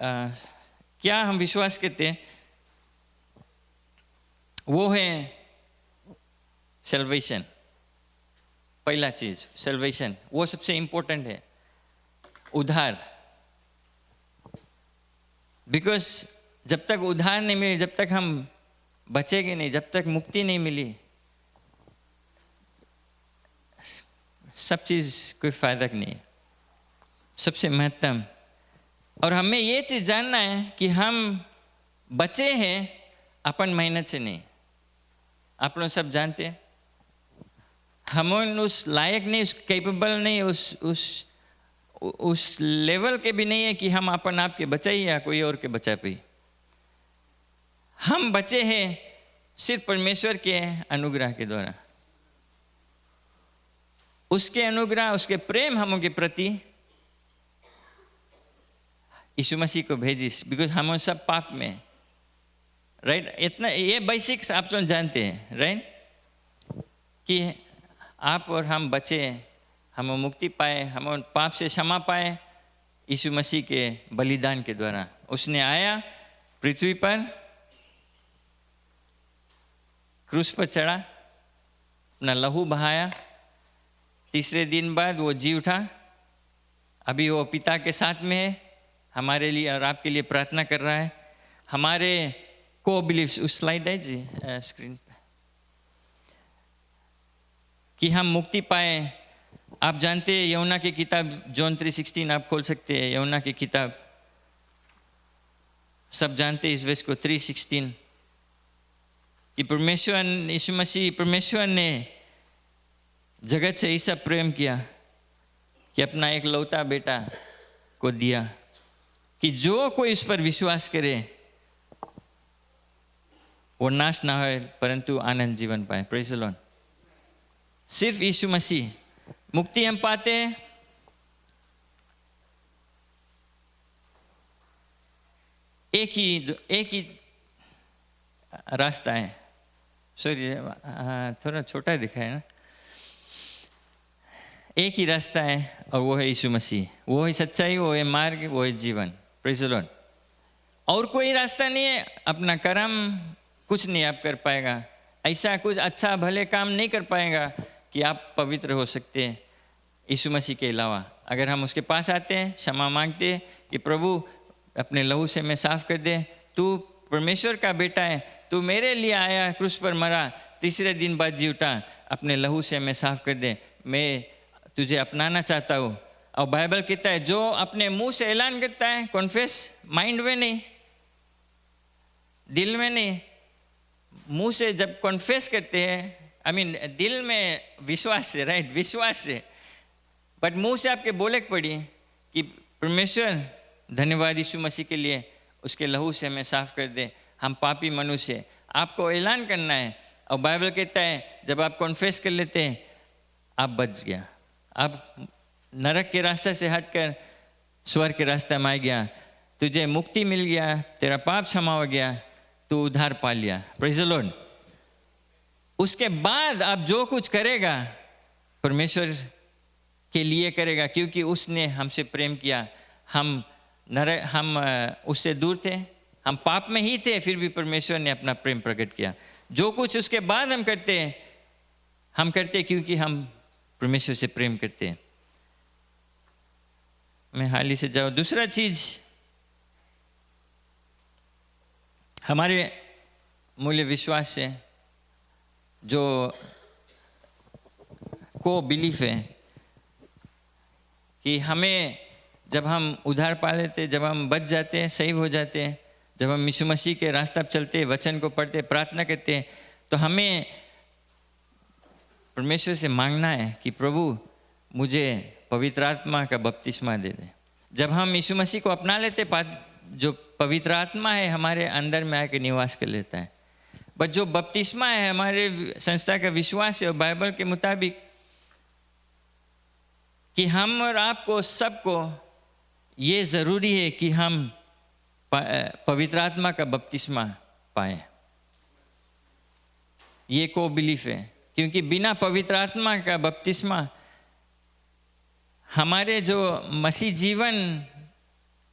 क्या हम विश्वास करते हैं वो है सल्वेशन। पहला चीज़ सल्वेशन, वो सबसे इम्पोर्टेंट है, उद्धार। बिकॉज जब तक उद्धार नहीं मिले, जब तक हम बचेंगे नहीं, जब तक मुक्ति नहीं मिली, सब चीज़ कोई फायदा नहीं है। सबसे महत्तम, और हमें ये चीज़ जानना है कि हम बचे हैं अपन मेहनत से नहीं। आप लोग सब जानते हैं हम उस लायक नहीं, उस कैपेबल नहीं, उस लेवल के भी नहीं है कि हम अपन आप के बचाए या कोई और के बचा पाए। हम बचे हैं सिर्फ परमेश्वर के अनुग्रह के द्वारा। उसके अनुग्रह, उसके प्रेम हम के प्रति यीशु मसीह को भेजी, बिकॉज हम सब पाप में, राइट। इतना ये बेसिक्स आप लोग जानते हैं, राइट, कि आप और हम बचे, हम मुक्ति पाए, हम पाप से क्षमा पाए यीशु मसीह के बलिदान के द्वारा। उसने आया पृथ्वी पर, क्रूस पर चढ़ा, अपना लहू बहाया, तीसरे दिन बाद वो जी उठा, अभी वो पिता के साथ में है, हमारे लिए और आपके लिए प्रार्थना कर रहा है। हमारे को बिलीव्स, उस स्लाइड है जी स्क्रीन पे, कि हम मुक्ति पाए। आप जानते हैं यूहन्ना की किताब जॉन 3:16 आप खोल सकते हैं, यूहन्ना की किताब, सब जानते हैं इस वर्ष को 3:16, कि परमेश्वर यीशु मसीह, परमेश्वर ने जगत से ऐसा प्रेम किया कि अपना एक लौता बेटा को दिया, कि जो कोई इस पर विश्वास करे वो नाश ना हो परंतु आनंद जीवन पाए। Praise the Lord. सिर्फ यीशु मसीह मुक्ति हम पाते हैं। एक ही रास्ता है, सॉरी थोड़ा छोटा दिखा है ना, एक ही रास्ता है और वो है यीशु मसीह। वो है सच्चाई, वो है मार्ग, वो है जीवन। Praise the Lord. और कोई रास्ता नहीं है, अपना कर्म कुछ नहीं आप कर पाएगा, ऐसा कुछ अच्छा भले काम नहीं कर पाएगा कि आप पवित्र हो सकते हैं यीशु मसीह के अलावा। अगर हम उसके पास आते हैं, क्षमा मांगते हैं कि प्रभु अपने लहू से मैं साफ कर दे, तू परमेश्वर का बेटा है, तू मेरे लिए आया, क्रूस पर मरा, तीसरे दिन बाद जी उठा, अपने लहू से मैं साफ कर दे, मैं तुझे अपनाना चाहता हूँ। और बाइबल कहता है जो अपने मुंह से ऐलान करता है, कॉन्फेस, माइंड में नहीं, दिल में नहीं, मुंह से जब कॉन्फेस करते हैं, आई मीन दिल में विश्वास से, राइट, विश्वास से, बट मुंह से आपके बोले पड़ी कि परमेश्वर धन्यवाद यीशु मसीह के लिए, उसके लहू से हमें साफ कर दे, हम पापी मनुष्य। आपको ऐलान करना है। और बाइबल कहता है जब आप कॉन्फेस कर लेते हैं आप बच गया, आप नरक के रास्ते से हटकर स्वर्ग के रास्ते में आ गया, तुझे मुक्ति मिल गया, तेरा पाप क्षमा हो गया, तू उद्धार पा लिया। Praise the Lord. उसके बाद आप जो कुछ करेगा परमेश्वर के लिए करेगा, क्योंकि उसने हमसे प्रेम किया। हम उससे दूर थे, हम पाप में ही थे, फिर भी परमेश्वर ने अपना प्रेम प्रकट किया। जो कुछ उसके बाद हम करते क्योंकि हम परमेश्वर से प्रेम करते हैं। मैं हाल ही से जाऊँ। दूसरा चीज, हमारे मूल्य विश्वास से जो को बिलीफ है कि हमें जब हम उद्धार पा लेते, जब हम बच जाते हैं, सही हो जाते हैं, जब हम यीशु मसीह के रास्ता पर चलते, वचन को पढ़ते, प्रार्थना करते हैं, तो हमें परमेश्वर से मांगना है कि प्रभु मुझे पवित्र आत्मा का बपतिस्मा दे दे। जब हम यीशु मसीह को अपना लेते, जो पवित्र आत्मा है हमारे अंदर में आके निवास कर लेता है। बट जो बपतिस्मा है हमारे संस्था का विश्वास है और बाइबल के मुताबिक कि हम और आपको सबको ये ज़रूरी है कि हम पवित्र आत्मा का बपतिस्मा पाए। ये को बिलीफ है, क्योंकि बिना पवित्र आत्मा का बपतिस्मा हमारे जो मसीह जीवन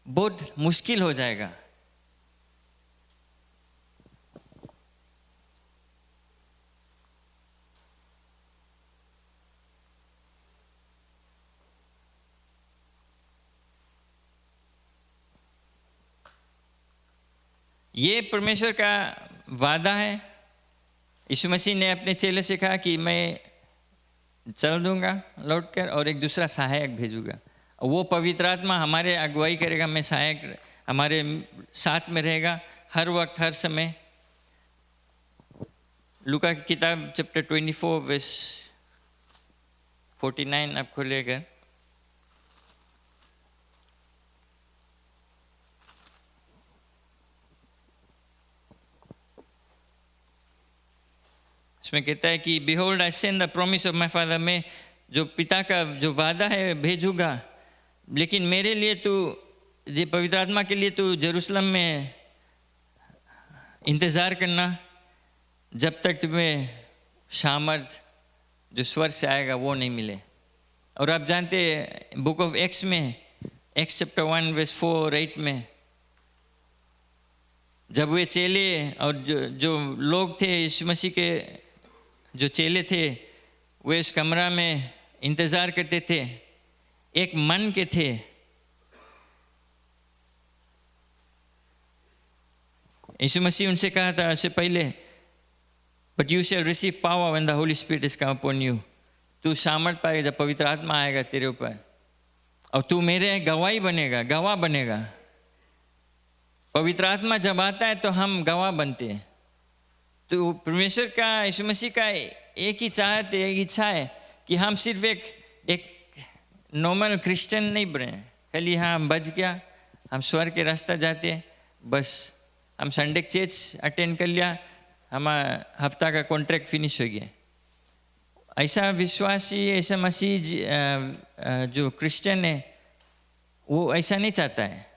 बहुत मुश्किल हो जाएगा। ये परमेश्वर का वादा है। यीशु मसीह ने अपने चेले से कहा कि मैं चल दूंगा लौटकर और एक दूसरा सहायक भेजूंगा। वो पवित्र आत्मा हमारे अगुवाई करेगा, मैं सहायक हमारे साथ में रहेगा हर वक्त हर समय। लूका की किताब चैप्टर 24 वर्स 49 आप खोलिएगा। इसमें कहता है कि behold I send the promise of my father, मैं जो पिता का जो वादा है भेजूंगा, लेकिन मेरे लिए तू ये पवित्र आत्मा के लिए तू जेरूसलम में इंतज़ार करना जब तक तुम्हें सामर्थ जो स्वर्ग से आएगा वो नहीं मिले। और आप जानते हैं बुक ऑफ एक्स में, एक्स चैप्टर 1 वर्स 4 और 8 में, जब वे चेले और जो लोग थे यीशु मसीह के जो चेले थे, वे इस कमरा में इंतज़ार करते थे, एक मन के थे। यीशु मसीह उनसे कहा था उससे पहले, but you shall receive power when the Holi spirit is come upon you, तू सामर्थ पाएगा जब पवित्र आत्मा आएगा तेरे ऊपर, और तू मेरे गवाही बनेगा, गवाह बनेगा। पवित्र आत्मा जब आता है तो हम गवाह बनते हैं। तो परमेश्वर का, यीशु मसीह का एक ही चाहत है, एक इच्छा है कि हम सिर्फ एक नॉर्मल क्रिश्चियन नहीं बने, खाली हाँ बच गया, हम स्वर्ग के रास्ता जाते, बस हम संडे चर्च अटेंड कर लिया, हमारा हफ्ता का कॉन्ट्रैक्ट फिनिश हो गया। ऐसा विश्वासी, ऐसा मसीह जो क्रिश्चियन है वो ऐसा नहीं चाहता है।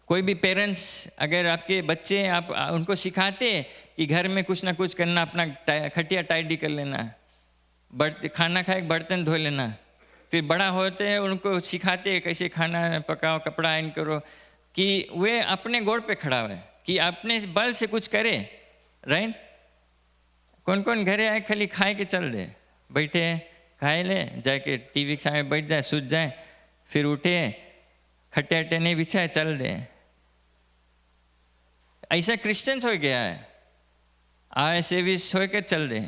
कोई भी पेरेंट्स अगर आपके बच्चे, आप उनको सिखाते कि घर में कुछ ना कुछ करना, अपना खटिया टाइडी कर लेना, खाना खाए बर्तन धो लेना, फिर बड़ा होते हैं उनको सिखाते कैसे खाना पकाओ, कपड़ा आयरन करो, कि वे अपने गोड़ पे खड़ा हुए, कि अपने बल से कुछ करे। राइट? कौन कौन घरे आए खाली खाए के चल दे, बैठे खाए ले, जाके टीवी के सामने बैठ जाए, सूझ जाए, फिर उठे, खट्टे अट्टे नहीं बिछाए, चल दे। ऐसा क्रिश्चियंस हो गया है, आए सर्विस होकर चल दे।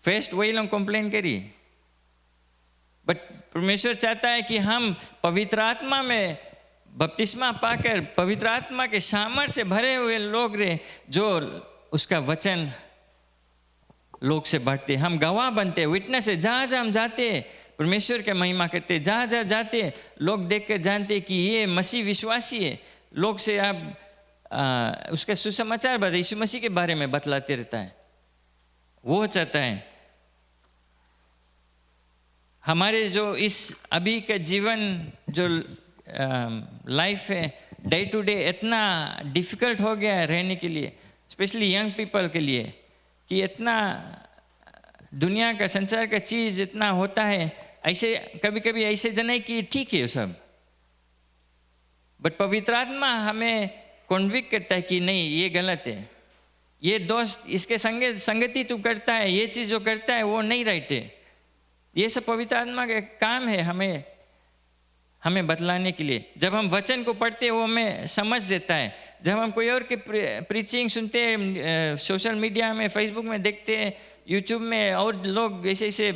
फेस्ट वही लोग कंप्लेन करी, बट परमेश्वर चाहता है कि हम पवित्र आत्मा में बपतिस्मा पाकर पवित्र आत्मा के सामर्थ्य से भरे हुए लोग रहे, जो उसका वचन लोग से बांटते, हम गवाह बनते, विटनेस है। जहाँ जहाँ हम जाते परमेश्वर के महिमा करते, जहाँ जहाँ जाते लोग देख कर जानते कि ये मसीह विश्वासी है। लोग से आप उसका सुसमाचार बताए, यीशु मसीह के बारे में बतलाते रहता है। वो चाहता है हमारे जो इस अभी का जीवन जो लाइफ है, डे टू डे इतना डिफ़िकल्ट हो गया है रहने के लिए, स्पेशली यंग पीपल के लिए, कि इतना दुनिया का, संसार का चीज़ इतना होता है। ऐसे कभी कभी ऐसे जने कि ठीक है सब, बट पवित्र आत्मा हमें कॉन्विक्ट करता है कि नहीं ये गलत है, ये दोस्त इसके संगति तू करता है, ये चीज़ जो करता है वो नहीं राइट है। ये सब पवित्र आत्मा का काम है हमें बतलाने के लिए। जब हम वचन को पढ़ते हैं वो हमें समझ देता है। जब हम कोई और के प्रीचिंग सुनते हैं, सोशल मीडिया में, फेसबुक में देखते हैं, यूट्यूब में और लोग ऐसे ऐसे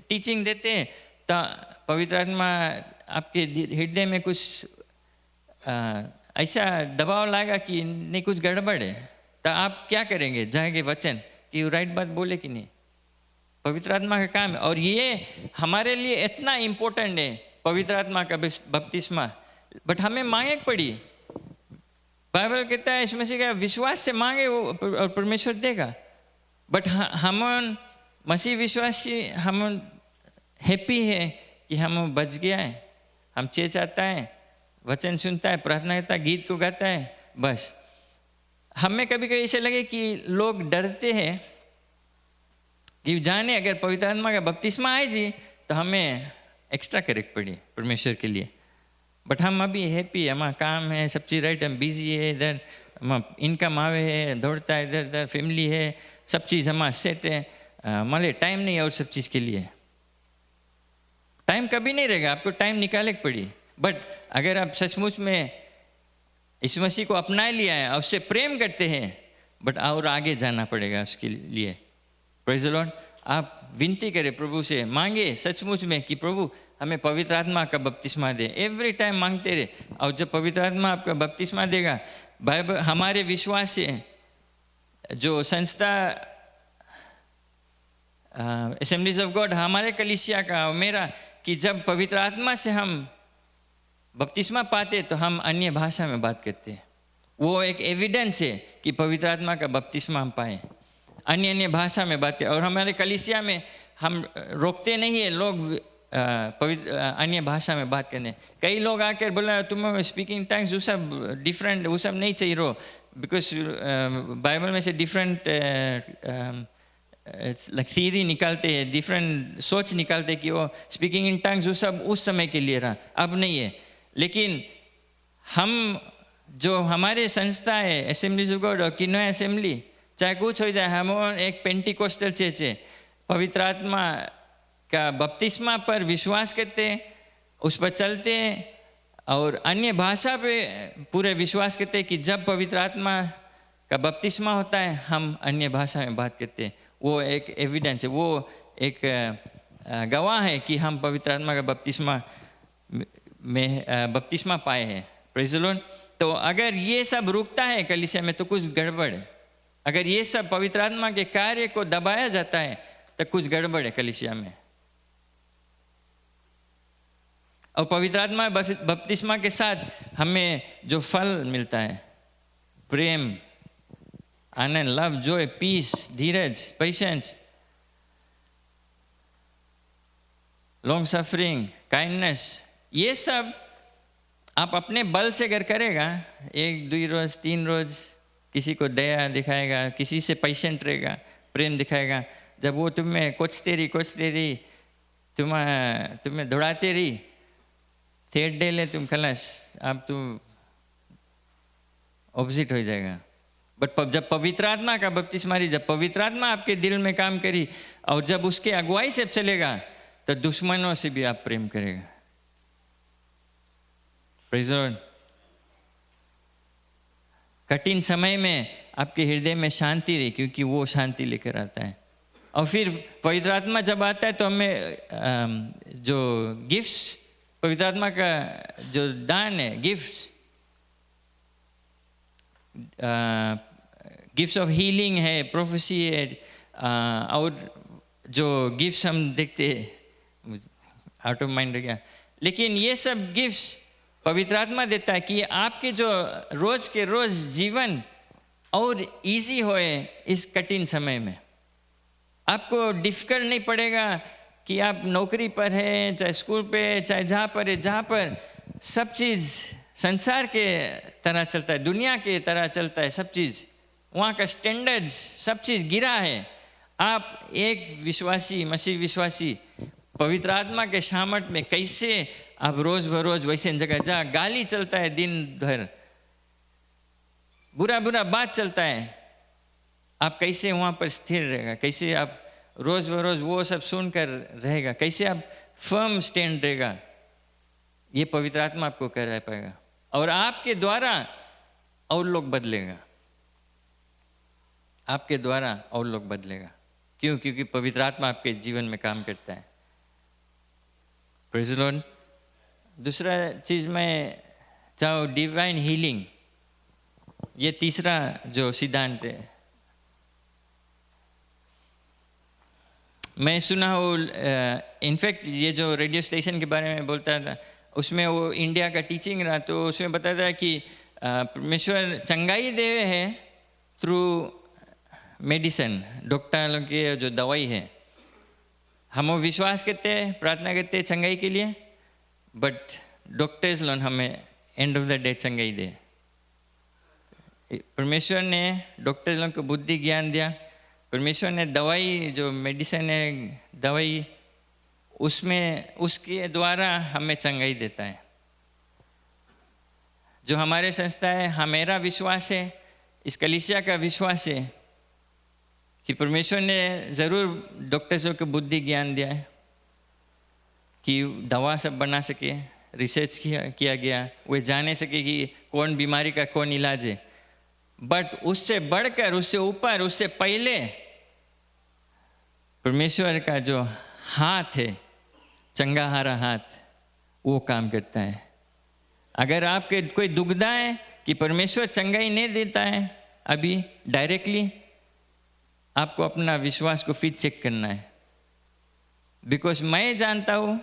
टीचिंग देते हैं, तो पवित्र आत्मा आपके हृदय में कुछ ऐसा दबाव लाएगा कि नहीं कुछ गड़बड़ है, तो आप क्या करेंगे? जाएंगे वचन कि राइट बात बोले कि नहीं। पवित्र आत्मा का काम है, और ये हमारे लिए इतना इम्पोर्टेंट है पवित्र आत्मा का बपतिस्मा, बट हमें मांगे पड़ी। बाइबल कहता है इसमें से क्या विश्वास से मांगे वो और परमेश्वर देगा। बट हम मसीह विश्वासी हम हैप्पी है कि हम बच गया है, हम चर्च आता है, वचन सुनता है, प्रार्थना करता है, गीत को गाता है, बस। हमें कभी कभी ऐसे लगे कि लोग डरते हैं कि जाने अगर पवित्र आत्मा का बपतिस्मा आए जी तो हमें एक्स्ट्रा करेक्ट पड़ी परमेश्वर के लिए। बट हम अभी हैप्पी, हमारा काम है, सब चीज़ राइट, हम बिजी है, इधर इनकम आवे है, दौड़ता है, इधर इधर फैमिली है, सब चीज़ हमारा सेट है, हमारे टाइम नहीं है और सब चीज़ के लिए। टाइम कभी नहीं रहेगा, आपको टाइम निकाले पड़ी। बट अगर आप सचमुच में इस मसीह को अपना लिया है और उससे प्रेम करते हैं, बट और आगे जाना पड़ेगा उसके लिए। Praise the Lord. आप विनती करें प्रभु से, मांगे सचमुच में कि प्रभु हमें पवित्र आत्मा का बपतिस्मा दे। एवरी टाइम मांगते रहे, और जब पवित्र आत्मा आपका बपतिस्मा देगा, बाइबल हमारे विश्वास से जो संस्था असेंबलीज ऑफ गॉड, हमारे कलीसिया का और मेरा, कि जब पवित्र आत्मा से हम बपतिस्मा पाते तो हम अन्य भाषा में बात करते हैं। वो एक एविडेंस है कि पवित्र आत्मा का बपतिस्मा हम पाए, अन्य भाषा में बात करें। और हमारे कलीसिया में हम रोकते नहीं है लोग पवित्र अन्य भाषा में बात करने। कई लोग आकर बोला तुम्हें स्पीकिंग टंग्स वो सब डिफरेंट, वो सब नहीं चाहिए रो, बिकॉज बाइबल में से डिफरेंट थ्योरी निकालते हैं, डिफरेंट सोच निकालते हैं कि वो स्पीकिंग इन टंग्स वो सब उस समय के लिए रहा, अब नहीं है। लेकिन हम जो हमारे संस्था है असेंबलीज ऑफ गॉड और किनोय असेंबली, चाहे कुछ हो जाए, हम एक पेंटिकोस्टल चर्च है, पवित्र आत्मा का बपतिस्मा पर विश्वास करते हैं, उस पर चलते हैं, और अन्य भाषा पे पूरे विश्वास करते हैं कि जब पवित्र आत्मा का बपतिस्मा होता है हम अन्य भाषा में बात करते हैं। वो एक एविडेंस है, वो एक गवाह है कि हम पवित्र आत्मा का बपतिस्मा पाए हैं। Praise the Lord. तो अगर ये सब रुकता है कलीसिया में तो कुछ गड़बड़ है। अगर ये सब पवित्र आत्मा के कार्य को दबाया जाता है तो कुछ गड़बड़ है कलीसिया में। और पवित्र आत्मा बपतिस्मा के साथ हमें जो फल मिलता है, प्रेम, आनंद, लव, जॉय, पीस, धीरज, पेशेंस, लॉन्ग सफरिंग, काइंडनेस, ये सब आप अपने बल से अगर करेगा, 1-2 रोज 3 रोज किसी को दया दिखाएगा, किसी से पेशेंट रहेगा, प्रेम दिखाएगा, जब वो तुम्हें कोचते रही तुम्हें दौड़ाते रही, 3rd डे ले तुम खलास, अब तुम ऑपोजिट हो जाएगा। बट जब पवित्र आत्मा का बपतिस्मा, जब पवित्र आत्मा आपके दिल में काम करी और जब उसके अगुवाई से चलेगा तो दुश्मनों से भी आप प्रेम करेगा। Praise the Lord. कठिन समय में आपके हृदय में शांति रही, क्योंकि वो शांति लेकर आता है। और फिर पवित्र आत्मा जब आता है तो हमें जो गिफ्ट्स, पवित्र आत्मा का जो दान है, गिफ्ट्स ऑफ हीलिंग है, प्रोफेसी है, और जो गिफ्ट्स हम देखते हैं, आउट ऑफ माइंड रह गया, लेकिन ये सब गिफ्ट्स पवित्र आत्मा देता है कि आपके जो रोज के रोज जीवन और इजी होए इस कठिन समय में। आपको डिफिकल्ट नहीं पड़ेगा कि आप नौकरी पर है, चाहे स्कूल पे, चाहे जहाँ पर है, जहाँ पर सब चीज़ संसार के तरह चलता है, दुनिया के तरह चलता है सब चीज़, वहाँ का स्टैंडर्ड्स सब चीज़ गिरा है। आप एक विश्वासी, मसीह विश्वासी, पवित्र आत्मा के सामर्थ में कैसे आप रोज बरोज वैसे जगह जहाँ गाली चलता है, दिन भर बुरा बुरा बात चलता है, आप कैसे वहाँ पर स्थिर रहेगा, कैसे आप रोज बरोज वो सब सुनकर रहेगा, कैसे आप फर्म स्टैंड रहेगा, ये पवित्र आत्मा आपको कर पाएगा। और आपके द्वारा और लोग बदलेगा, आपके द्वारा और लोग बदलेगा। क्यों? क्योंकि पवित्र आत्मा आपके जीवन में काम करता है। Praise the Lord. दूसरा चीज में चाहो डिवाइन हीलिंग, ये तीसरा जो सिद्धांत है, मैं सुना वो इनफैक्ट ये जो रेडियो स्टेशन के बारे में बोलता था उसमें वो इंडिया का टीचिंग रहा, तो उसमें बताता है कि परमेश्वर चंगाई दे है थ्रू मेडिसिन, डॉक्टर लोग की जो दवाई है। हम वो विश्वास करते हैं, प्रार्थना करते हैं चंगाई के लिए, बट डॉक्टर्स लोग हमें एंड ऑफ द डे चंगाई दे। परमेश्वर ने डॉक्टर्स लोग को बुद्धि ज्ञान दिया, परमेश्वर ने दवाई जो मेडिसिन है दवाई उसमें उसके द्वारा हमें चंगाई देता है। जो हमारे संस्था है, हमारा विश्वास है, इस कलीसिया का विश्वास है कि परमेश्वर ने ज़रूर डॉक्टर्सों को बुद्धि ज्ञान दिया है कि दवा सब बना सके, रिसर्च किया गया, वे जाने सके कि कौन बीमारी का कौन इलाज है। बट उससे बढ़कर, उससे ऊपर, उससे पहले परमेश्वर का जो हाथ है, चंगाहारा हाथ, वो काम करता है। अगर आपके कोई दुविधा है कि परमेश्वर चंगाई नहीं देता है अभी डायरेक्टली, आपको अपना विश्वास को फिर चेक करना है। बिकॉज मैं जानता हूँ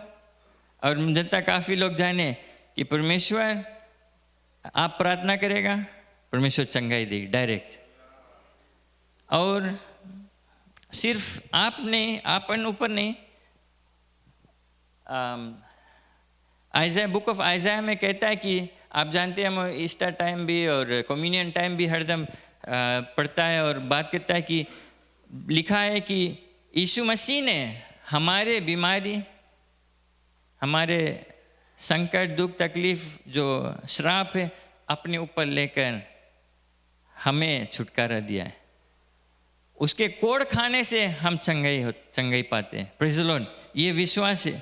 और जनता काफ़ी लोग जाने कि परमेश्वर, आप प्रार्थना करेगा परमेश्वर चंगाई देगी डायरेक्ट। और सिर्फ आप नहीं, आपन ऊपर नहीं, आइज़ाया, बुक ऑफ आइज़ाया में कहता है कि आप जानते हैं हम ईस्टर टाइम भी और कम्युनियन टाइम भी हरदम पढ़ता है और बात करता है कि लिखा है कि यीशु मसीह ने हमारे बीमारी, हमारे संकट, दुख, तकलीफ, जो श्राप है अपने ऊपर लेकर हमें छुटकारा दिया है। उसके कोड़ खाने से हम चंगाई पाते हैं। Praise the Lord. ये विश्वास है।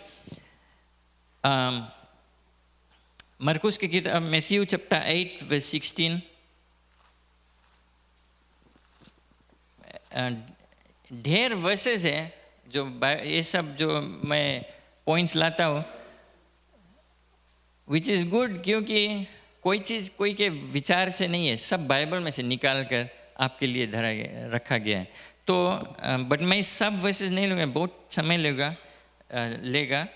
मरकुस की किताब मैथ्यू चैप्टर 8 वर्स 16, ढेर वर्सेस है जो ये सब जो मैं पॉइंट्स लाता हूँ, विच इज़ गुड, क्योंकि कोई चीज़ कोई के विचार से नहीं है, सब बाइबल में से निकाल कर आपके लिए रखा गया है। तो बट मैं सब वर्सेस नहीं लूँगा, बहुत समय लेगा।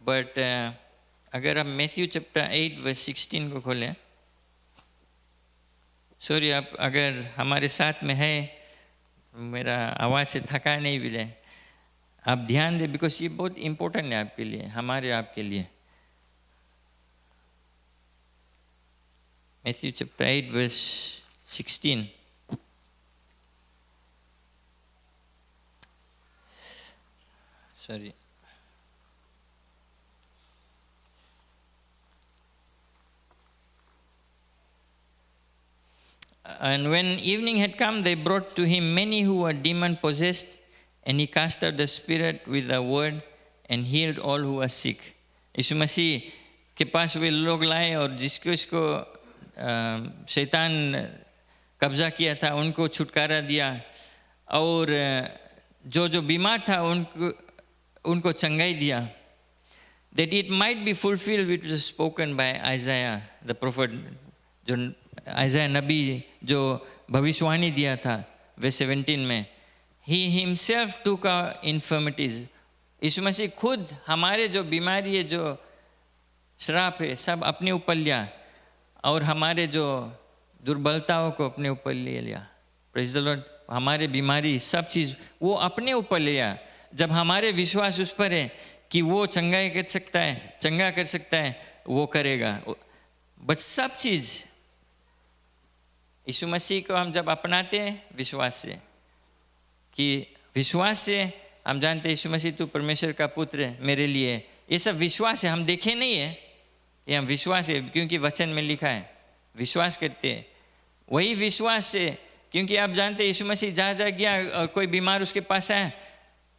बट अगर आप मैथ्यू चैप्टर 8 वर्स 16 को खोलें, सॉरी आप अगर हमारे साथ में है, मेरा आवाज़ से थका नहीं भी ले, आप ध्यान दें, बिकॉज ये बहुत इम्पोर्टेंट है आपके लिए, हमारे आपके लिए। Matthew chapter 8 verse 16, sorry. And when evening had come, they brought to him many who were demon-possessed, and he cast out the spirit with a word and healed all who were sick. यीशु मसीह के पास वे लोग लाए और जिसको शैतान कब्जा किया था उनको छुटकारा दिया, और जो बीमार था उनको चंगाई दिया। That it might be fulfilled which was spoken by Isaiah the prophet, जो आइज़ाया नबी जो भविष्यवाणी दिया था वे 17 में, He himself took our infirmities. यीशु मसीह खुद हमारे जो बीमारी है, जो श्राप है, सब अपने ऊपर लिया, और हमारे जो दुर्बलताओं को अपने ऊपर ले लिया। Praise the Lord. हमारे बीमारी सब चीज़ वो अपने ऊपर लिया। जब हमारे विश्वास उस पर है कि वो चंगा कर सकता है, वो करेगा। बट सब चीज़ यीशु मसीह को हम जब अपनाते हैं विश्वास से, कि विश्वास से हम जानते हैं यीशु मसीह तू परमेश्वर का पुत्र है मेरे लिए, ये सब विश्वास है। हम देखे नहीं है, ये हम विश्वास है, क्योंकि वचन में लिखा है, विश्वास करते हैं। वही विश्वास से, क्योंकि आप जानते हैं यीशु मसीह जहाँ गया और कोई बीमार उसके पास आया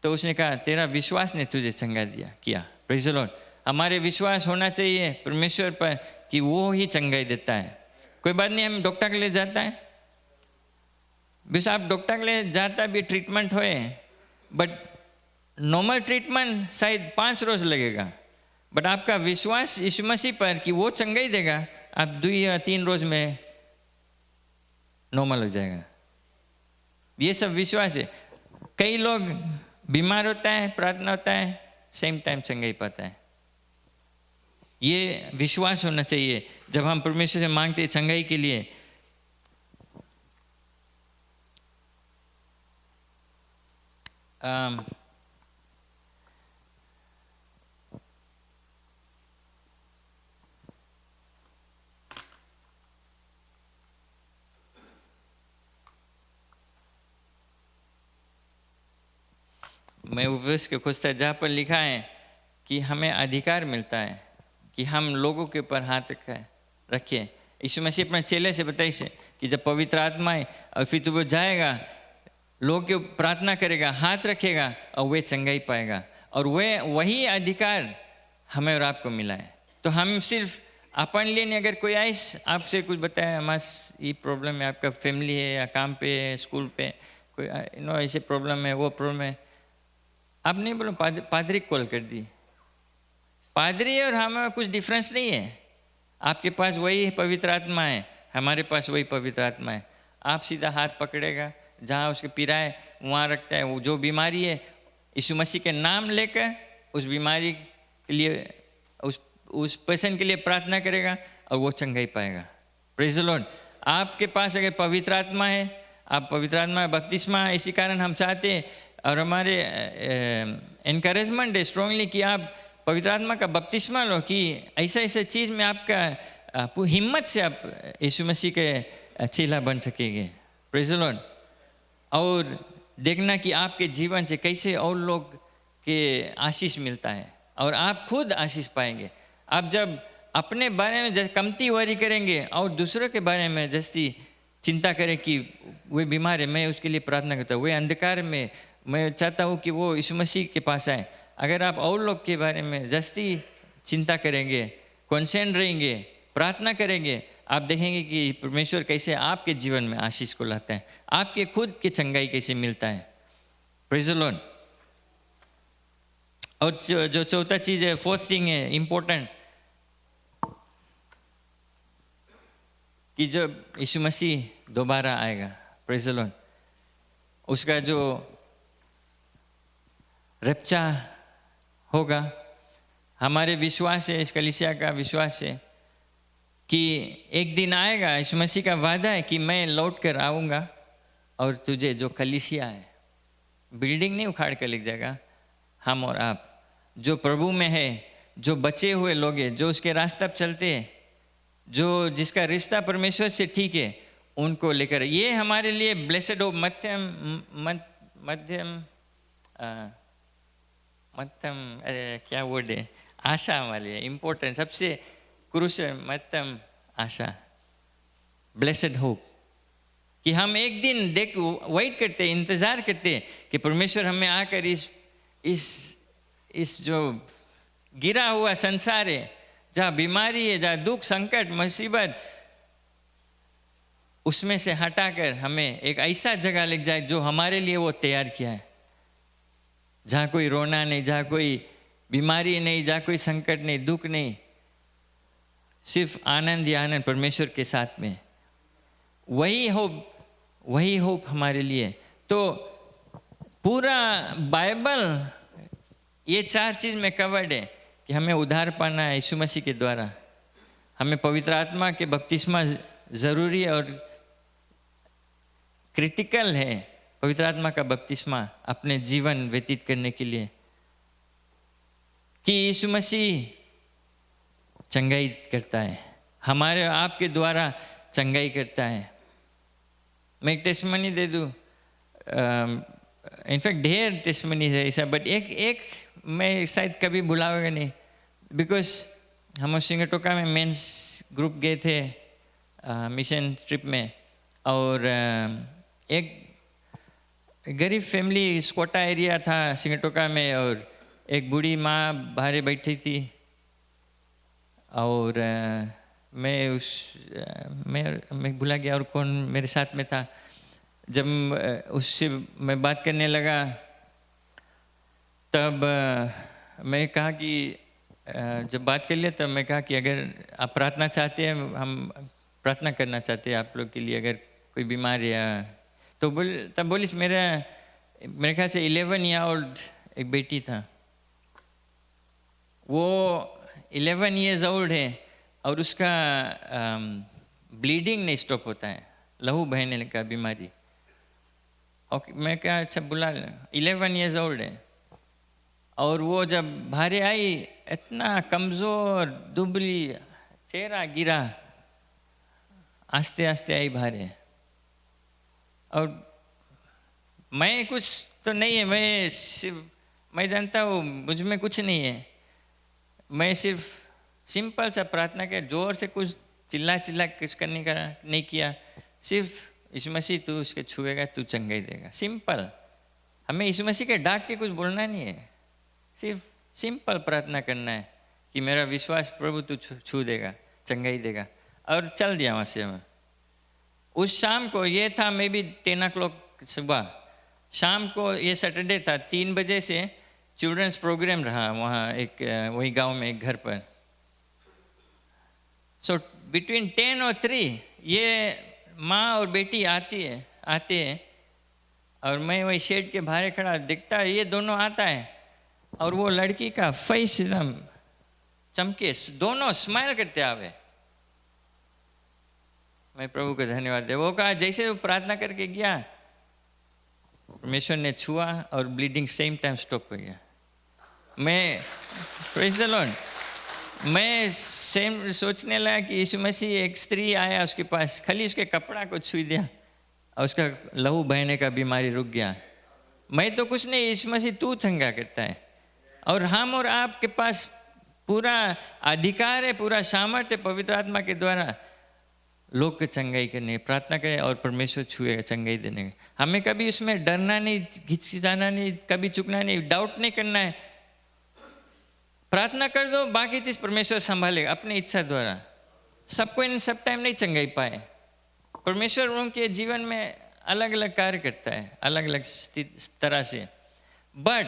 तो उसने कहा तेरा विश्वास ने तुझे चंगा किया। Praise the Lord. हमारे विश्वास होना चाहिए परमेश्वर पर कि वो ही चंगाई देता है। कोई बात नहीं, हम डॉक्टर के लिए जाता है, बस आप डॉक्टर के लिए जाता भी ट्रीटमेंट होए, बट नॉर्मल ट्रीटमेंट शायद 5 रोज लगेगा, बट आपका विश्वास यीशु मसीह पर कि वो चंगाई देगा, आप 2 या 3 रोज में नॉर्मल हो जाएगा। ये सब विश्वास है। कई लोग बीमार होता है, प्रार्थना होता है, सेम टाइम चंगाई पाता है। ये विश्वास होना चाहिए जब हम परमेश्वर से मांगते हैं चंगाई के लिए। मैं वो वर्ष के खोजता जहाँ पर लिखा है कि हमें अधिकार मिलता है कि हम लोगों के ऊपर हाथ रखें। यीशु मसीह अपने चेले से बताई से कि जब पवित्र आत्मा है और फिर तो वो जाएगा, लोगों के ऊपर प्रार्थना करेगा, हाथ रखेगा और वे चंगाई पाएगा। और वही अधिकार हमें और आपको मिला है। तो हम सिर्फ अपन लिए नहीं, अगर कोई आए आपसे कुछ बताए हमारे ये प्रॉब्लम है, आपका फैमिली है या काम पे है, स्कूल पे कोई ऐसे प्रॉब्लम है, वो प्रॉब्लम है, आप नहीं बोलो पादरी कॉल कर दी। पादरी और हमें कुछ डिफरेंस नहीं है। आपके पास वही पवित्र आत्मा है, हमारे पास वही पवित्र आत्मा है। आप सीधा हाथ पकड़ेगा, जहाँ उसके पीड़ा है वहाँ रखता है। वो जो बीमारी है यीशु मसीह के नाम लेकर उस बीमारी के लिए उस पर्सन के लिए प्रार्थना करेगा और वो चंगाई पाएगा। Praise the Lord. आपके पास अगर पवित्र आत्मा है, आप पवित्र आत्मा बपतिस्मा, इसी कारण हम चाहते हैं और हमारे एनकरेजमेंट है स्ट्रांगली कि आप पवित्र आत्मा का बपतिस्मा लो, कि ऐसा ऐसा चीज़ में आपका हिम्मत से आप यीशु मसीह के चेला बन सकेंगे। Praise the Lord. और देखना कि आपके जीवन से कैसे और लोग के आशीष मिलता है और आप खुद आशीष पाएंगे। आप जब अपने बारे में कमती वरी करेंगे और दूसरों के बारे में जस्ती चिंता करें कि वे बीमार है, मैं उसके लिए प्रार्थना करता हूँ, वे अंधकार में, मैं चाहता हूँ कि वो यीशु मसीह के पास आए। अगर आप और लोग के बारे में जस्ती चिंता करेंगे, कॉन्सेंट्रेट रहेंगे, प्रार्थना करेंगे, आप देखेंगे कि परमेश्वर कैसे आपके जीवन में आशीष को लाता है, आपके खुद की चंगाई कैसे मिलता है। Praise the Lord. और जो चौथा चीज़ है, फोर्थ थिंग है इम्पोर्टेंट, कि जब यीशु मसीह दोबारा आएगा, प्रेज़ द लॉर्ड, उसका जो रप्चा होगा, हमारे विश्वास है, इस कलीसिया का विश्वास है कि एक दिन आएगा, यीशु मसीह का वादा है कि मैं लौट कर आऊँगा और तुझे जो कलीसिया है, बिल्डिंग नहीं उखाड़ कर ले जाएगा, हम और आप जो प्रभु में है, जो बचे हुए लोग हैं, जो उसके रास्ते पर चलते हैं, जो जिसका रिश्ता परमेश्वर से ठीक है, उनको लेकर, ये हमारे लिए ब्लेसेड हो मध्यम क्या वर्ड है, आशा हमारे लिए इम्पोर्टेंट, सबसे क्रूशियल मध्यम आशा, ब्लेसेड होप, कि हम एक दिन वेट करते, इंतज़ार करते कि परमेश्वर हमें आकर इस जो गिरा हुआ संसार है, जहाँ बीमारी है, जहाँ दुख संकट मुसीबत, उसमें से हटाकर हमें एक ऐसा जगह ले जाए जो हमारे लिए वो तैयार किया है, जहाँ कोई रोना नहीं, जहाँ कोई बीमारी नहीं, जहाँ कोई संकट नहीं, दुख नहीं, सिर्फ आनंद ही आनंद परमेश्वर के साथ में। वही होप हमारे लिए। तो पूरा बाइबल ये चार चीज़ में कवर्ड है कि हमें उद्धार पाना है यीशु मसीह के द्वारा, हमें पवित्र आत्मा के बपतिस्मा ज़रूरी है और क्रिटिकल है, पवित्र आत्मा का बपतिस्मा अपने जीवन व्यतीत करने के लिए, कि यीशु मसीह चंगाई करता है, हमारे आपके द्वारा चंगाई करता है। मैं एक टेस्टमनी दे दूँ, इनफैक्ट ढेर टेस्टमनी है ऐसा, बट एक मैं शायद कभी भुलाऊंगा नहीं, बिकॉज हम सिंगटोका में मेंस ग्रुप गए थे मिशन ट्रिप में, और एक गरीब फैमिली स्कोटा एरिया था सिंगटोका में, और एक बूढ़ी माँ बाहर बैठी थी, और मैं भुला गया और कौन मेरे साथ में था। जब उससे मैं बात करने लगा तब मैं कहा कि जब बात कर लिया तब मैं कहा कि अगर आप प्रार्थना चाहते हैं, हम प्रार्थना करना चाहते हैं आप लोग के लिए, अगर कोई बीमार या, तो तब बोली मेरा मेरे ख्याल से 11 ईयर ओल्ड एक बेटी था, वो 11 ईयर्स ओल्ड है और उसका ब्लीडिंग नहीं स्टॉप होता है, लहू बहने का बीमारी। और मैं क्या अच्छा बुला 11 ईयर्स ओल्ड है, और वो जब बाहर आई इतना कमज़ोर दुबली, चेहरा गिरा, आस्ते आस्ते आई बाहर। और मैं कुछ तो नहीं है, मैं जानता हूँ मुझ में कुछ नहीं है, मैं सिर्फ सिंपल सा प्रार्थना किया, जोर से कुछ चिल्ला कुछ करने का नहीं किया, सिर्फ यीशु मसीह तू उसके छुएगा तू चंगाई देगा। सिंपल, हमें यीशु मसीह के डांट के कुछ बोलना नहीं है, सिर्फ सिंपल प्रार्थना करना है कि मेरा विश्वास प्रभु तू छू देगा, चंगाई देगा, और चल दिया वहाँ से। मैं उस शाम को, ये था मे बी 10 o'clock सुबह, शाम को, ये सैटरडे था, 3 बजे से चिल्ड्रंस प्रोग्राम रहा वहाँ एक वही गांव में एक घर पर। सो बिटवीन 10 और 3 ये माँ और बेटी आते हैं, और मैं वही शेड के बाहर खड़ा दिखता है, ये दोनों आता है, और वो लड़की का फेस एकदम चमके, दोनों स्माइल करते आवे। मैं प्रभु को धन्यवाद दे, वो कहा जैसे वो प्रार्थना करके गया, परमेश्वर ने छुआ और ब्लीडिंग सेम टाइम स्टॉप हो गया। मैं प्रेज़ द लॉर्ड, मैं सेम सोचने लगा कि यीशु मसीह, एक स्त्री आया उसके पास, खाली उसके कपड़ा को छू दिया और उसका लहू बहने का बीमारी रुक गया। मैं तो कुछ नहीं, यीशु मसीह तू चंगा करता है, और हम और आपके पास पूरा अधिकार है, पूरा सामर्थ्य पवित्र आत्मा के द्वारा लोग के चंगाई करने, प्रार्थना करें और परमेश्वर छुएगा चंगाई देने का। हमें कभी उसमें डरना नहीं, घिचकिचाना नहीं, कभी चुकना नहीं, डाउट नहीं करना है। प्रार्थना कर दो, बाकी चीज़ परमेश्वर संभालेगा अपनी इच्छा द्वारा। सबको इन सब टाइम नहीं चंगाई पाए, परमेश्वर उनके जीवन में अलग अलग कार्य करता है, अलग अलग तरह से, बट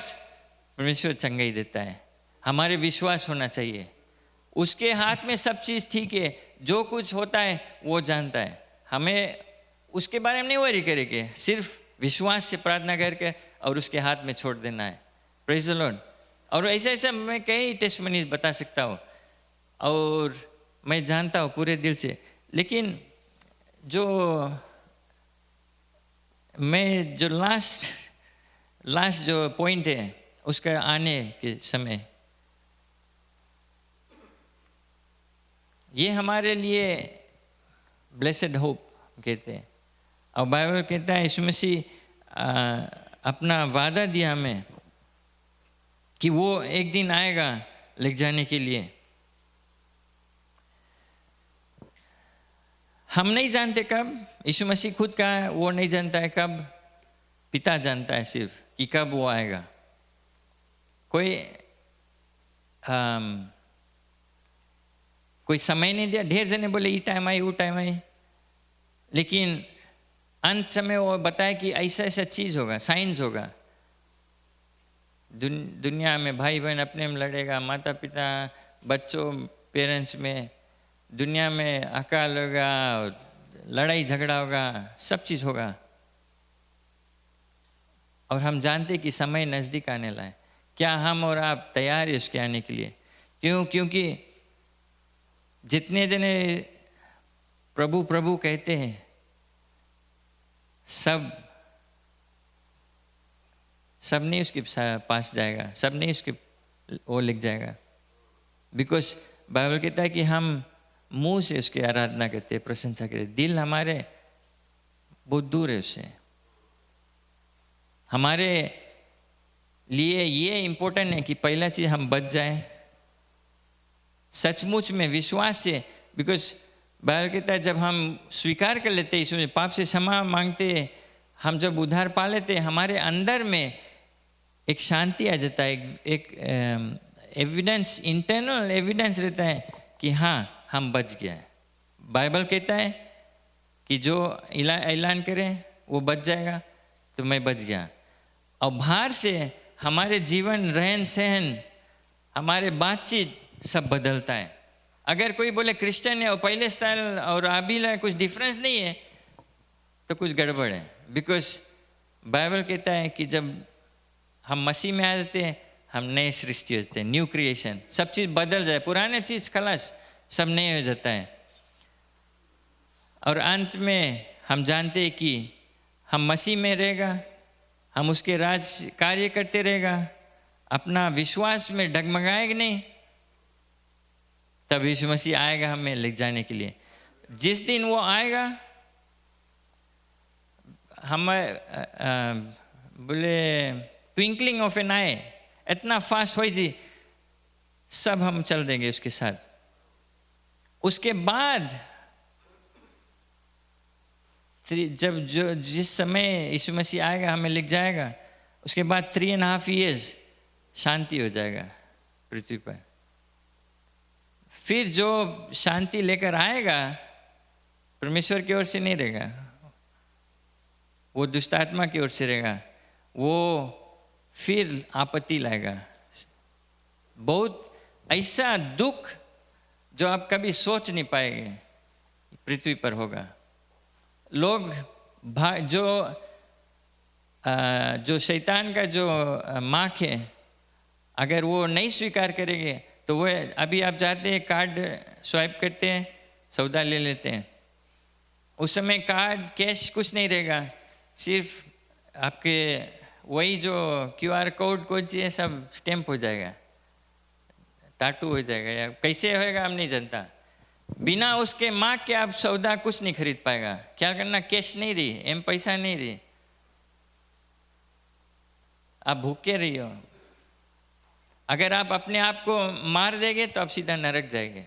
परमेश्वर चंगाई देता है। हमारे विश्वास होना चाहिए, उसके हाथ में सब चीज़ ठीक है, जो कुछ होता है वो जानता है, हमें उसके बारे में नहीं वरी करेंगे, सिर्फ विश्वास से प्रार्थना करके और उसके हाथ में छोड़ देना है। Praise the Lord. और ऐसा ऐसा मैं कई टेस्टमनीज बता सकता हूँ, और मैं जानता हूँ पूरे दिल से, लेकिन जो लास्ट जो पॉइंट है उसका आने के समय, ये हमारे लिए ब्लेसेड होप कहते हैं। और बाइबल कहता है यीशु मसीह अपना वादा दिया हमें कि वो एक दिन आएगा ले जाने के लिए। हम नहीं जानते कब, यीशु मसीह खुद का वो नहीं जानता है कब, पिता जानता है सिर्फ कि कब वो आएगा। कोई समय नहीं दिया, ढेर जने बोले ये टाइम आई वो टाइम आई, लेकिन अंत समय वो बताया कि ऐसा ऐसा चीज़ होगा, साइंस होगा। दुनिया में भाई बहन अपने में लड़ेगा, माता पिता बच्चों पेरेंट्स में, दुनिया में अकाल होगा, लड़ाई झगड़ा होगा, सब चीज़ होगा। और हम जानते कि समय नज़दीक आने लगा है। क्या हम और आप तैयार हैं उसके आने के लिए? क्योंकि जितने जने प्रभु प्रभु कहते हैं सब नहीं उसके पास जाएगा, सब नहीं उसके वो लिख जाएगा। बिकॉज बाइबल कहता है कि हम मुंह से उसकी आराधना करते हैं, प्रशंसा करते, दिल हमारे बहुत दूर है उससे। हमारे लिए ये इम्पोर्टेंट है कि पहला चीज़ हम बच जाए सचमुच में विश्वास से। बिकॉज बाइबल कहता है जब हम स्वीकार कर लेते हैं, इसमें पाप से क्षमा मांगते, हम जब उद्धार पा लेते, हमारे अंदर में एक शांति आ जाता है, एक एविडेंस, इंटरनल एविडेंस रहता है कि हाँ हम बच गए। बाइबल कहता है कि जो ऐलान करे वो बच जाएगा, तो मैं बच गया। और बाहर से हमारे जीवन, रहन सहन, हमारे बातचीत सब बदलता है। अगर कोई बोले क्रिश्चियन है और पहले स्टाइल और अभी डिफरेंस नहीं है, तो कुछ गड़बड़ है। बिकॉज बाइबल कहता है कि जब हम मसीह में आ जाते हैं, हम नए सृष्टि होते हैं, न्यू क्रिएशन, सब चीज़ बदल जाए, पुराने चीज़ खलास, सब नए हो जाता है। और अंत में हम जानते हैं कि हम मसीह में रहेगा, हम उसके राज कार्य करते रहेगा, अपना विश्वास में डगमगाएगा नहीं, तब यीशु मसीह आएगा हमें ले जाने के लिए। जिस दिन वो आएगा, हम बोले ट्विंकलिंग ऑफ एन आई, इतना फास्ट हो जी, सब हम चल देंगे उसके साथ। उसके बाद जब जिस समय यीशु मसीह आएगा हमें लिख जाएगा, उसके बाद 3.5 years शांति हो जाएगा पृथ्वी पर। फिर जो शांति लेकर आएगा परमेश्वर की ओर से नहीं रहेगा, वो दुष्ट आत्मा की ओर से रहेगा। वो फिर आपत्ति लाएगा, बहुत ऐसा दुख जो आप कभी सोच नहीं पाएंगे पृथ्वी पर होगा। लोग जो शैतान का जो मार्क है, अगर वो नहीं स्वीकार करेंगे तो वो अभी आप जाते हैं, कार्ड स्वाइप करते हैं, सौदा ले लेते हैं, उस समय कार्ड कैश कुछ नहीं रहेगा, सिर्फ आपके वही जो QR कोड चाहिए सब स्टैम्प हो जाएगा, टाटू हो जाएगा, या कैसे होएगा हम नहीं जानता। बिना उसके मार्क के आप सौदा कुछ नहीं खरीद पाएगा। क्या करना, कैश नहीं रही, पैसा नहीं रही, आप भूखे रही हो। अगर आप अपने आप को मार देंगे तो आप सीधा नरक जाएंगे।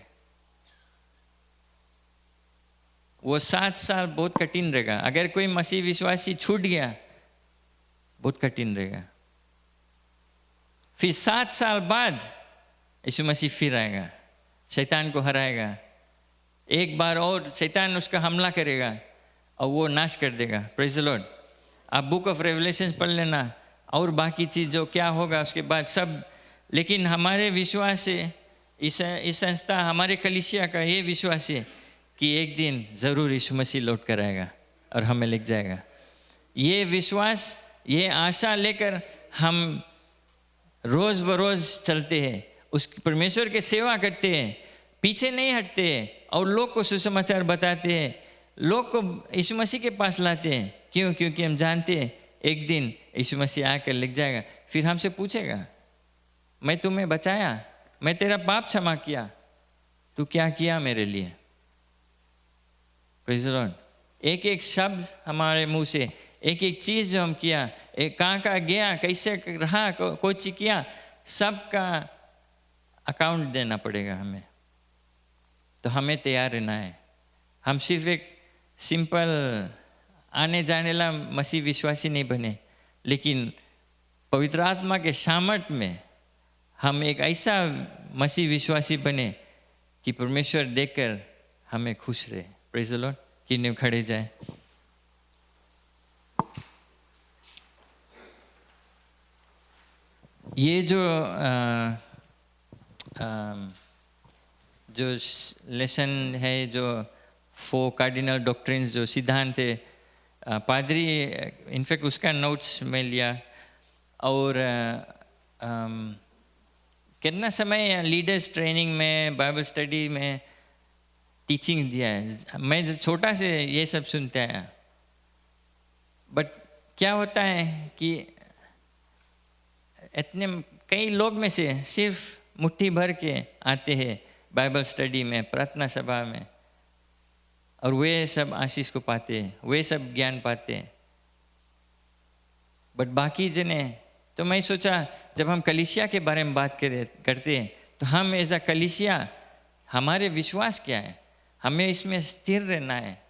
वो 7 साल बहुत कठिन रहेगा। अगर कोई मसीह विश्वासी छूट गया, बहुत कठिन रहेगा। फिर 7 साल बाद यीशु मसीह फिर आएगा, शैतान को हराएगा, एक बार और शैतान उसका हमला करेगा और वो नाश कर देगा। Praise the Lord. आप बुक ऑफ रेवलेशन पढ़ लेना, और बाकी चीज़ जो क्या होगा उसके बाद सब। लेकिन हमारे विश्वास है, इस संस्था, हमारे कलीसिया का ये विश्वास है कि एक दिन ज़रूर यीशु मसीह लौट कर आएगा और हमें लेके जाएगा। ये विश्वास, ये आशा लेकर हम रोज़ बरोज़ चलते हैं, उस परमेश्वर के सेवा करते हैं, पीछे नहीं हटते हैं, और लोग को सुसमाचार बताते हैं, लोग को यीशु मसीह के पास लाते हैं। क्यों? क्योंकि हम जानते हैं एक दिन यीशु मसीह आकर लिख जाएगा, फिर हमसे पूछेगा, मैं तुम्हें बचाया, मैं तेरा पाप क्षमा किया, तू क्या किया मेरे लिए? Praise the Lord. एक एक शब्द हमारे मुंह से, एक एक चीज़ जो हम किया, एक कहाँ गया, कैसे रहा, कुछ किया, सबका अकाउंट देना पड़ेगा हमें। तो हमें तैयार रहना है। हम सिर्फ एक सिंपल आने जाने ला मसीह विश्वासी नहीं बने, लेकिन पवित्र आत्मा के सामर्थ्य में हम एक ऐसा मसीह विश्वासी बने कि परमेश्वर देखकर हमें खुश रहे। Praise the Lord. किन्हीं खड़े जाए। ये जो लेसन है, जो 4 कार्डिनल डॉक्ट्रिन्स, जो सिद्धांत है, पादरी इनफैक्ट उसका नोट्स में लिया। और कितना समय लीडर्स ट्रेनिंग में, बाइबल स्टडी में टीचिंग दिया है। मैं छोटा से ये सब सुनते आया। बट क्या होता है कि इतने कई लोग में से सिर्फ मुट्ठी भर के आते हैं बाइबल स्टडी में, प्रार्थना सभा में, और वे सब आशीष को पाते हैं, वे सब ज्ञान पाते हैं। बट बाकी जने, तो मैं सोचा जब हम कलीसिया के बारे में बात करते हैं तो हम एज अ कलीसिया, हमारे विश्वास क्या है, हमें इसमें स्थिर रहना है,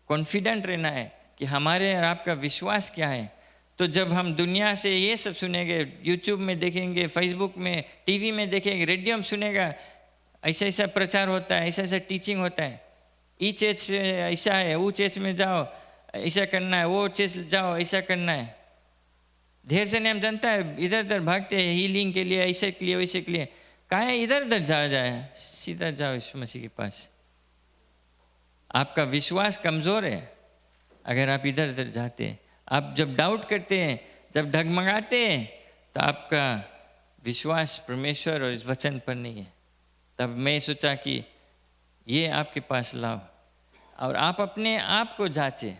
कॉन्फिडेंट रहना है कि हमारे और आपका विश्वास क्या है। तो जब हम दुनिया से ये सब सुनेंगे, यूट्यूब में देखेंगे, फेसबुक में, टीवी में देखेंगे, रेडियो में सुनेगा, ऐसा ऐसा प्रचार होता है, ऐसा ऐसा टीचिंग होता है, ई चर्च ऐसा है, वो चर्च में जाओ ऐसा करना है, वो चर्च जाओ ऐसा करना है। ढेर से हम जानता है इधर उधर भागते हैं हीलिंग के लिए, ऐसे के लिए, वैसे के लिए। कहाँ है इधर उधर जाए, सीधा जाओ यीशु मसीह के पास। आपका विश्वास कमज़ोर है अगर आप इधर उधर जाते हैं। आप जब डाउट करते हैं, जब डगमगाते हैं, तो आपका विश्वास परमेश्वर और इस वचन पर नहीं है। तब मैं सोचा कि ये आपके पास लाओ और आप अपने आप को जांचें,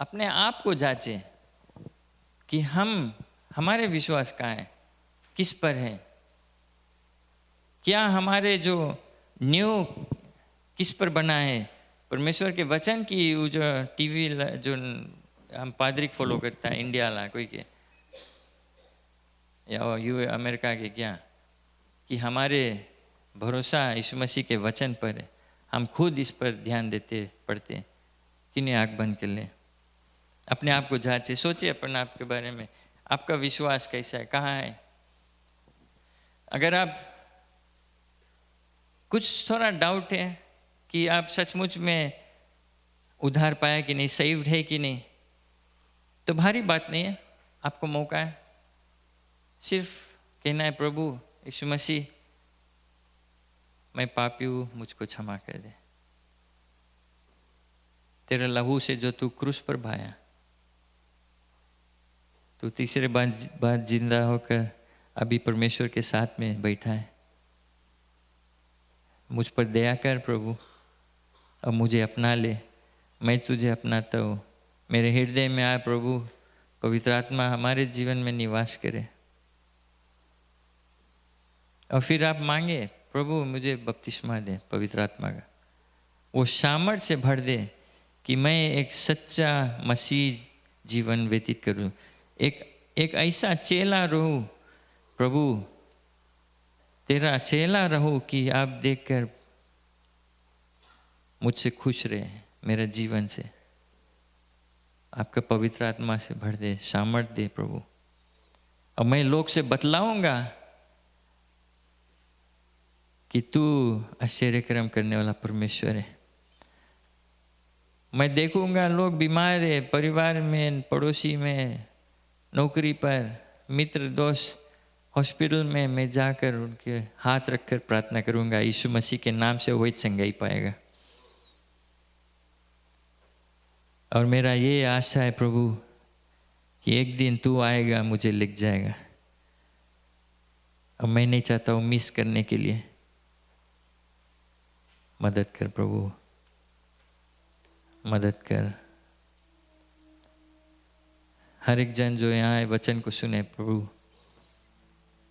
अपने आप को जांचें कि हमारे विश्वास कहाँ है, किस पर है, क्या हमारे जो न्यू किस पर बना है, परमेश्वर के वचन की वो जो टीवी जो हम पादरिक फॉलो करता है इंडिया ला कोई के या अमेरिका के, क्या कि हमारे भरोसा यीशु मसीह के वचन पर है, हम खुद इस पर ध्यान देते पढ़ते कि नहीं। आँख बंद कर लें, अपने आप को जांचे, सोचिए अपने आप के बारे में, आपका विश्वास कैसा है, कहाँ है। अगर आप कुछ थोड़ा डाउट है कि आप सचमुच में उद्धार पाया कि नहीं, सेव्ड है कि नहीं, तो भारी बात नहीं है, आपको मौका है। सिर्फ कहना है, प्रभु यीशु मसीह मैं पापी हूँ, मुझको क्षमा कर दे। तेरे लहू से जो तू क्रूस पर भाया, तू तीसरे बार जिंदा होकर अभी परमेश्वर के साथ में बैठा है। मुझ पर दया कर प्रभु, अब मुझे अपना ले, मैं तुझे अपनाता हूँ। मेरे हृदय में आए प्रभु, पवित्र आत्मा हमारे जीवन में निवास करे। और फिर आप मांगे, प्रभु मुझे बपतिस्मा दे पवित्र आत्मा का, वो सामर्थ से भर दे कि मैं एक सच्चा मसीह जीवन व्यतीत करूं, एक ऐसा चेला रहूं प्रभु, तेरा चेला रहूं कि आप देखकर मुझसे खुश रहे, मेरे जीवन से आपका पवित्र आत्मा से भर दे, सामर्थ दे प्रभु। और मैं लोग से बतलाऊंगा कि तू आश्चर्यक्रम करने वाला परमेश्वर है। मैं देखूंगा लोग बीमार है, परिवार में, पड़ोसी में, नौकरी पर, मित्र दोस्त हॉस्पिटल में, मैं जाकर उनके हाथ रखकर प्रार्थना करूंगा, यीशु मसीह के नाम से वही चंगाई पाएगा। और मेरा ये आशा है प्रभु कि एक दिन तू आएगा, मुझे लिख जाएगा, और मैं नहीं चाहता हूँ मिस करने के लिए। मदद कर प्रभु, मदद कर। हर एक जन जो यहाँ है वचन को सुने प्रभु,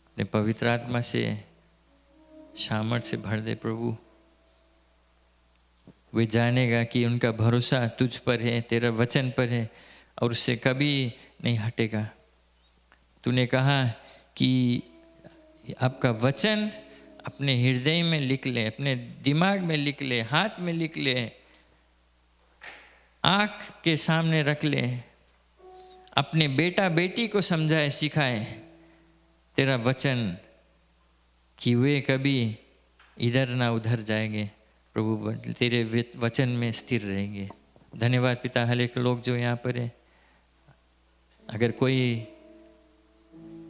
अपने पवित्र आत्मा से सामर्थ्य से भर दे प्रभु। वे जानेगा कि उनका भरोसा तुझ पर है, तेरा वचन पर है, और उससे कभी नहीं हटेगा। तूने कहा कि आपका वचन अपने हृदय में लिख ले, अपने दिमाग में लिख ले, हाथ में लिख ले, आँख के सामने रख ले, अपने बेटा बेटी को समझाए सिखाए तेरा वचन, कि वे कभी इधर ना उधर जाएंगे प्रभु, तेरे वचन में स्थिर रहेंगे। धन्यवाद पिता, हर एक लोग जो यहाँ पर है, अगर कोई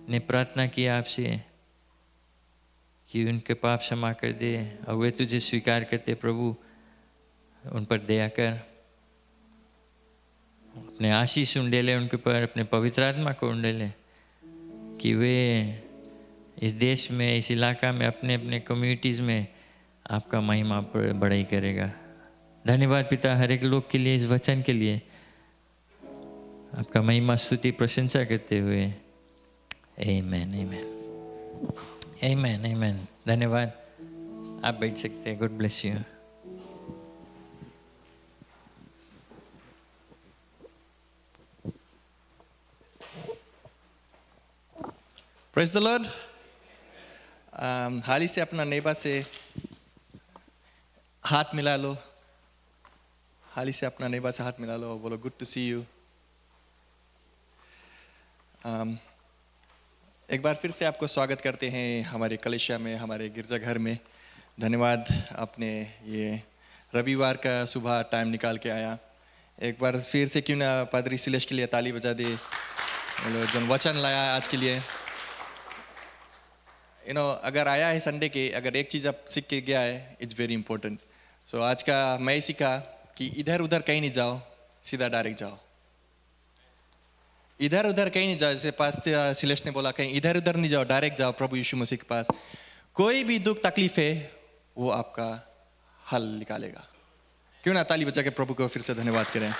ने प्रार्थना किया आपसे कि उनके पाप क्षमा कर दे और वे तुझे स्वीकार करते प्रभु, उन पर दया कर, अपने आशीष उंडेले उनके पर, अपने पवित्र आत्मा को उंडेले कि वे इस देश में, इस इलाका में, अपने अपने कम्युनिटीज़ में आपका महिमा बढ़ाई करेगा। धन्यवाद पिता हर एक लोग के लिए, इस वचन के लिए आपका महिमा स्तुति प्रशंसा करते हुए। आमीन आमीन आमीन आमीन। धन्यवाद, आप बैठ सकते हैं। God bless you. Praise the Lord. हाल ही से अपना नेबा से हाथ मिला लो, हाल ही से अपना नेबा से हाथ मिला लो और बोलो गुड टू सी यू। एक बार फिर से आपको स्वागत करते हैं हमारे कलेशिया में, हमारे गिरजाघर में। धन्यवाद, आपने ये रविवार का सुबह टाइम निकाल के आया। एक बार फिर से क्यों ना पादरी सिलेश के लिए ताली बजा दे, जो वचन लाया आज के लिए। अगर आया है संडे के, अगर एक चीज़ आप सीख के गया है, इट्स वेरी इंपॉर्टेंट। सो आज का मैं सीखा कि इधर उधर कहीं नहीं जाओ, सीधा डायरेक्ट जाओ। इधर उधर कहीं नहीं जाओ, जैसे पास सिलेश ने बोला कहीं इधर उधर नहीं जाओ, डायरेक्ट जाओ प्रभु यीशु मसीह के पास। कोई भी दुख तकलीफ है वो आपका हल निकालेगा। क्यों ना ताली बजा के प्रभु को फिर से धन्यवाद करें।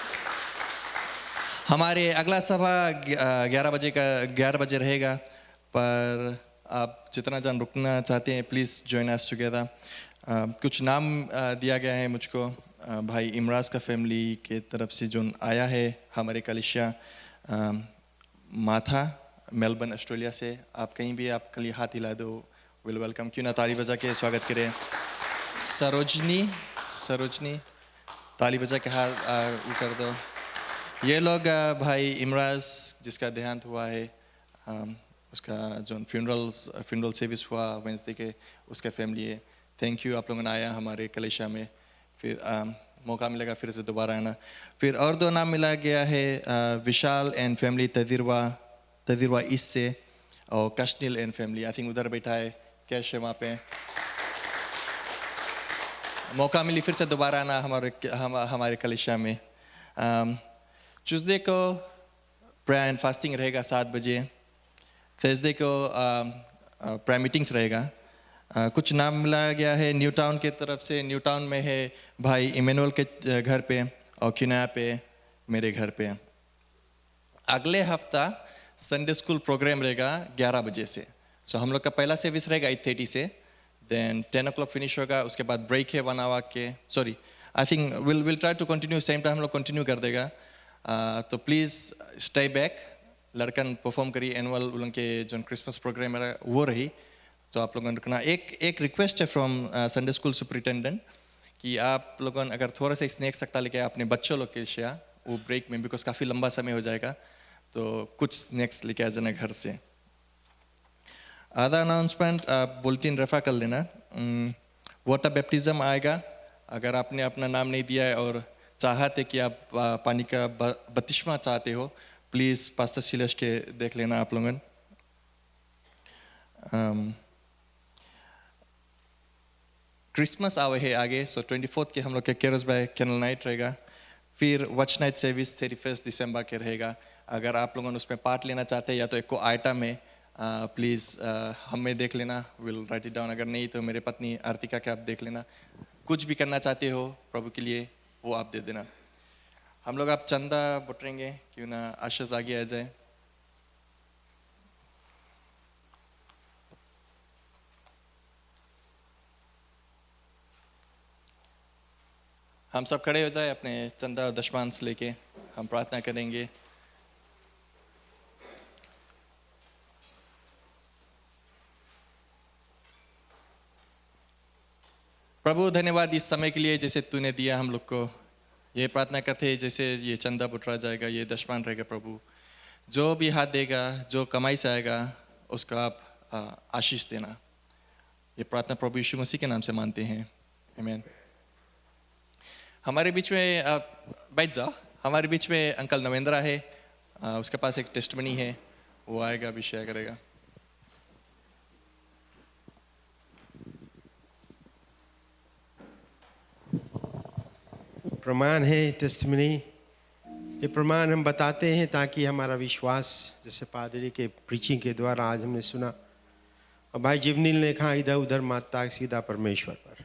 हमारे अगला सभा 11 बजे रहेगा, पर आप जितना जन रुकना चाहते हैं प्लीज़ जॉइन अस टुगेदर। कुछ नाम दिया गया है मुझको, भाई इमराज का फैमिली के तरफ से जो आया है हमारे कलिसिया, माथा मेलबर्न ऑस्ट्रेलिया से। आप कहीं भी आप कल हाथ हिला दो, विल वेलकम। क्यों ना ताली बजा के स्वागत करें। सरोजनी ताली बजा के हाथ कर दो। ये लोग भाई इमराज जिसका देहांत हुआ है, उसका जो फ्यूनरल सर्विस हुआ वेंसडे के, उसका फैमिली है। थैंक यू आप लोगों ने आया हमारे कलेशा में। फिर मौका मिलेगा फिर से दोबारा आना। फिर और 2 नाम मिला गया है, विशाल एंड फैमिली तदिरवा ईस्ट से, और कश्नील एंड फैमिली आई थिंक उधर बैठा है, कैश है वहाँ पे। मौका मिली फिर से दोबारा आना हमारे कलेशा में। ट्यूसडे को प्रेयर एंड फास्टिंग रहेगा 7 बजे। थर्सडे को प्रेयर मीटिंग्स रहेगा। कुछ नाम मिला गया है न्यू टाउन के तरफ से। न्यू टाउन में है भाई इमैनुअल के घर पे, और किनाया पे मेरे घर पे। अगले हफ्ता संडे स्कूल प्रोग्राम रहेगा 11 बजे से। सो हम लोग का पहला सर्विस रहेगा 8:30 से, देन 10 o'clock फिनिश होगा। उसके बाद ब्रेक है 1 hour के, sorry I think will try to continue same time हम लोग कंटिन्यू कर देगा। तो प्लीज़ स्टे बैक। लड़कन परफॉर्म करी एनुअल उनके जो क्रिसमस प्रोग्राम है वो रही, तो आप लोगों ने रखना। एक रिक्वेस्ट है फ्रॉम संडे स्कूल सुपरिटेंडेंट कि आप लोगों अगर थोड़ा सा स्नैक्स सकता लेके अपने बच्चों लोग के लिए वो ब्रेक में, बिकॉज काफ़ी लंबा समय हो जाएगा, तो कुछ स्नैक्स लेके आ जाना घर से। आधा अनाउंसमेंट आप बुलेटिन रेफर कर लेना। वाटर बैप्टिज्म आएगा। अगर आपने अपना नाम नहीं दिया है और चाहते कि आप पानी का बपतिस्मा चाहते हो, प्लीज़ पास्टर शिलेश के देख लेना आप लोगों। क्रिसमस आवे है आगे, सो 24 के हम लोग के केरस बाय कैनल नाइट रहेगा। फिर वॉच नाइट सर्विस 31 दिसंबर के रहेगा। अगर आप लोगों ने उसमें पार्ट लेना चाहते हैं या तो एक को आइटम है, प्लीज़ हमें देख लेना, विल राइट इट डाउन। अगर नहीं तो मेरे पत्नी आर्तिका के आप देख लेना। कुछ भी करना चाहते हो प्रभु के लिए वो आप दे देना। हम लोग आप चंदा बटरेंगे, क्यों ना आशीष आगे आ जाए। हम सब खड़े हो जाए, अपने चंदा और दशमांश लेके हम प्रार्थना करेंगे। प्रभु धन्यवाद इस समय के लिए जैसे तूने दिया हम लोग को। ये प्रार्थना करते हैं जैसे ये चंदा बुटरा जाएगा, ये दशमान रहेगा प्रभु, जो भी हाथ देगा, जो कमाई से आएगा उसका आप आशीष देना। ये प्रार्थना प्रभु यीशु मसीह के नाम से मानते हैं, आमीन। हमारे बीच में बैठ जाओ। हमारे बीच में अंकल नवेंद्रा है, उसके पास एक टेस्टमनी है, वो आएगा अभी शेयर करेगा। प्रमाण है टेस्टमनी। ये प्रमाण हम बताते हैं ताकि हमारा विश्वास, जैसे पादरी के प्रीचिंग के द्वारा आज हमने सुना, और भाई जीवनील ने कहा इधर उधर मत ताक, सीधा परमेश्वर पर,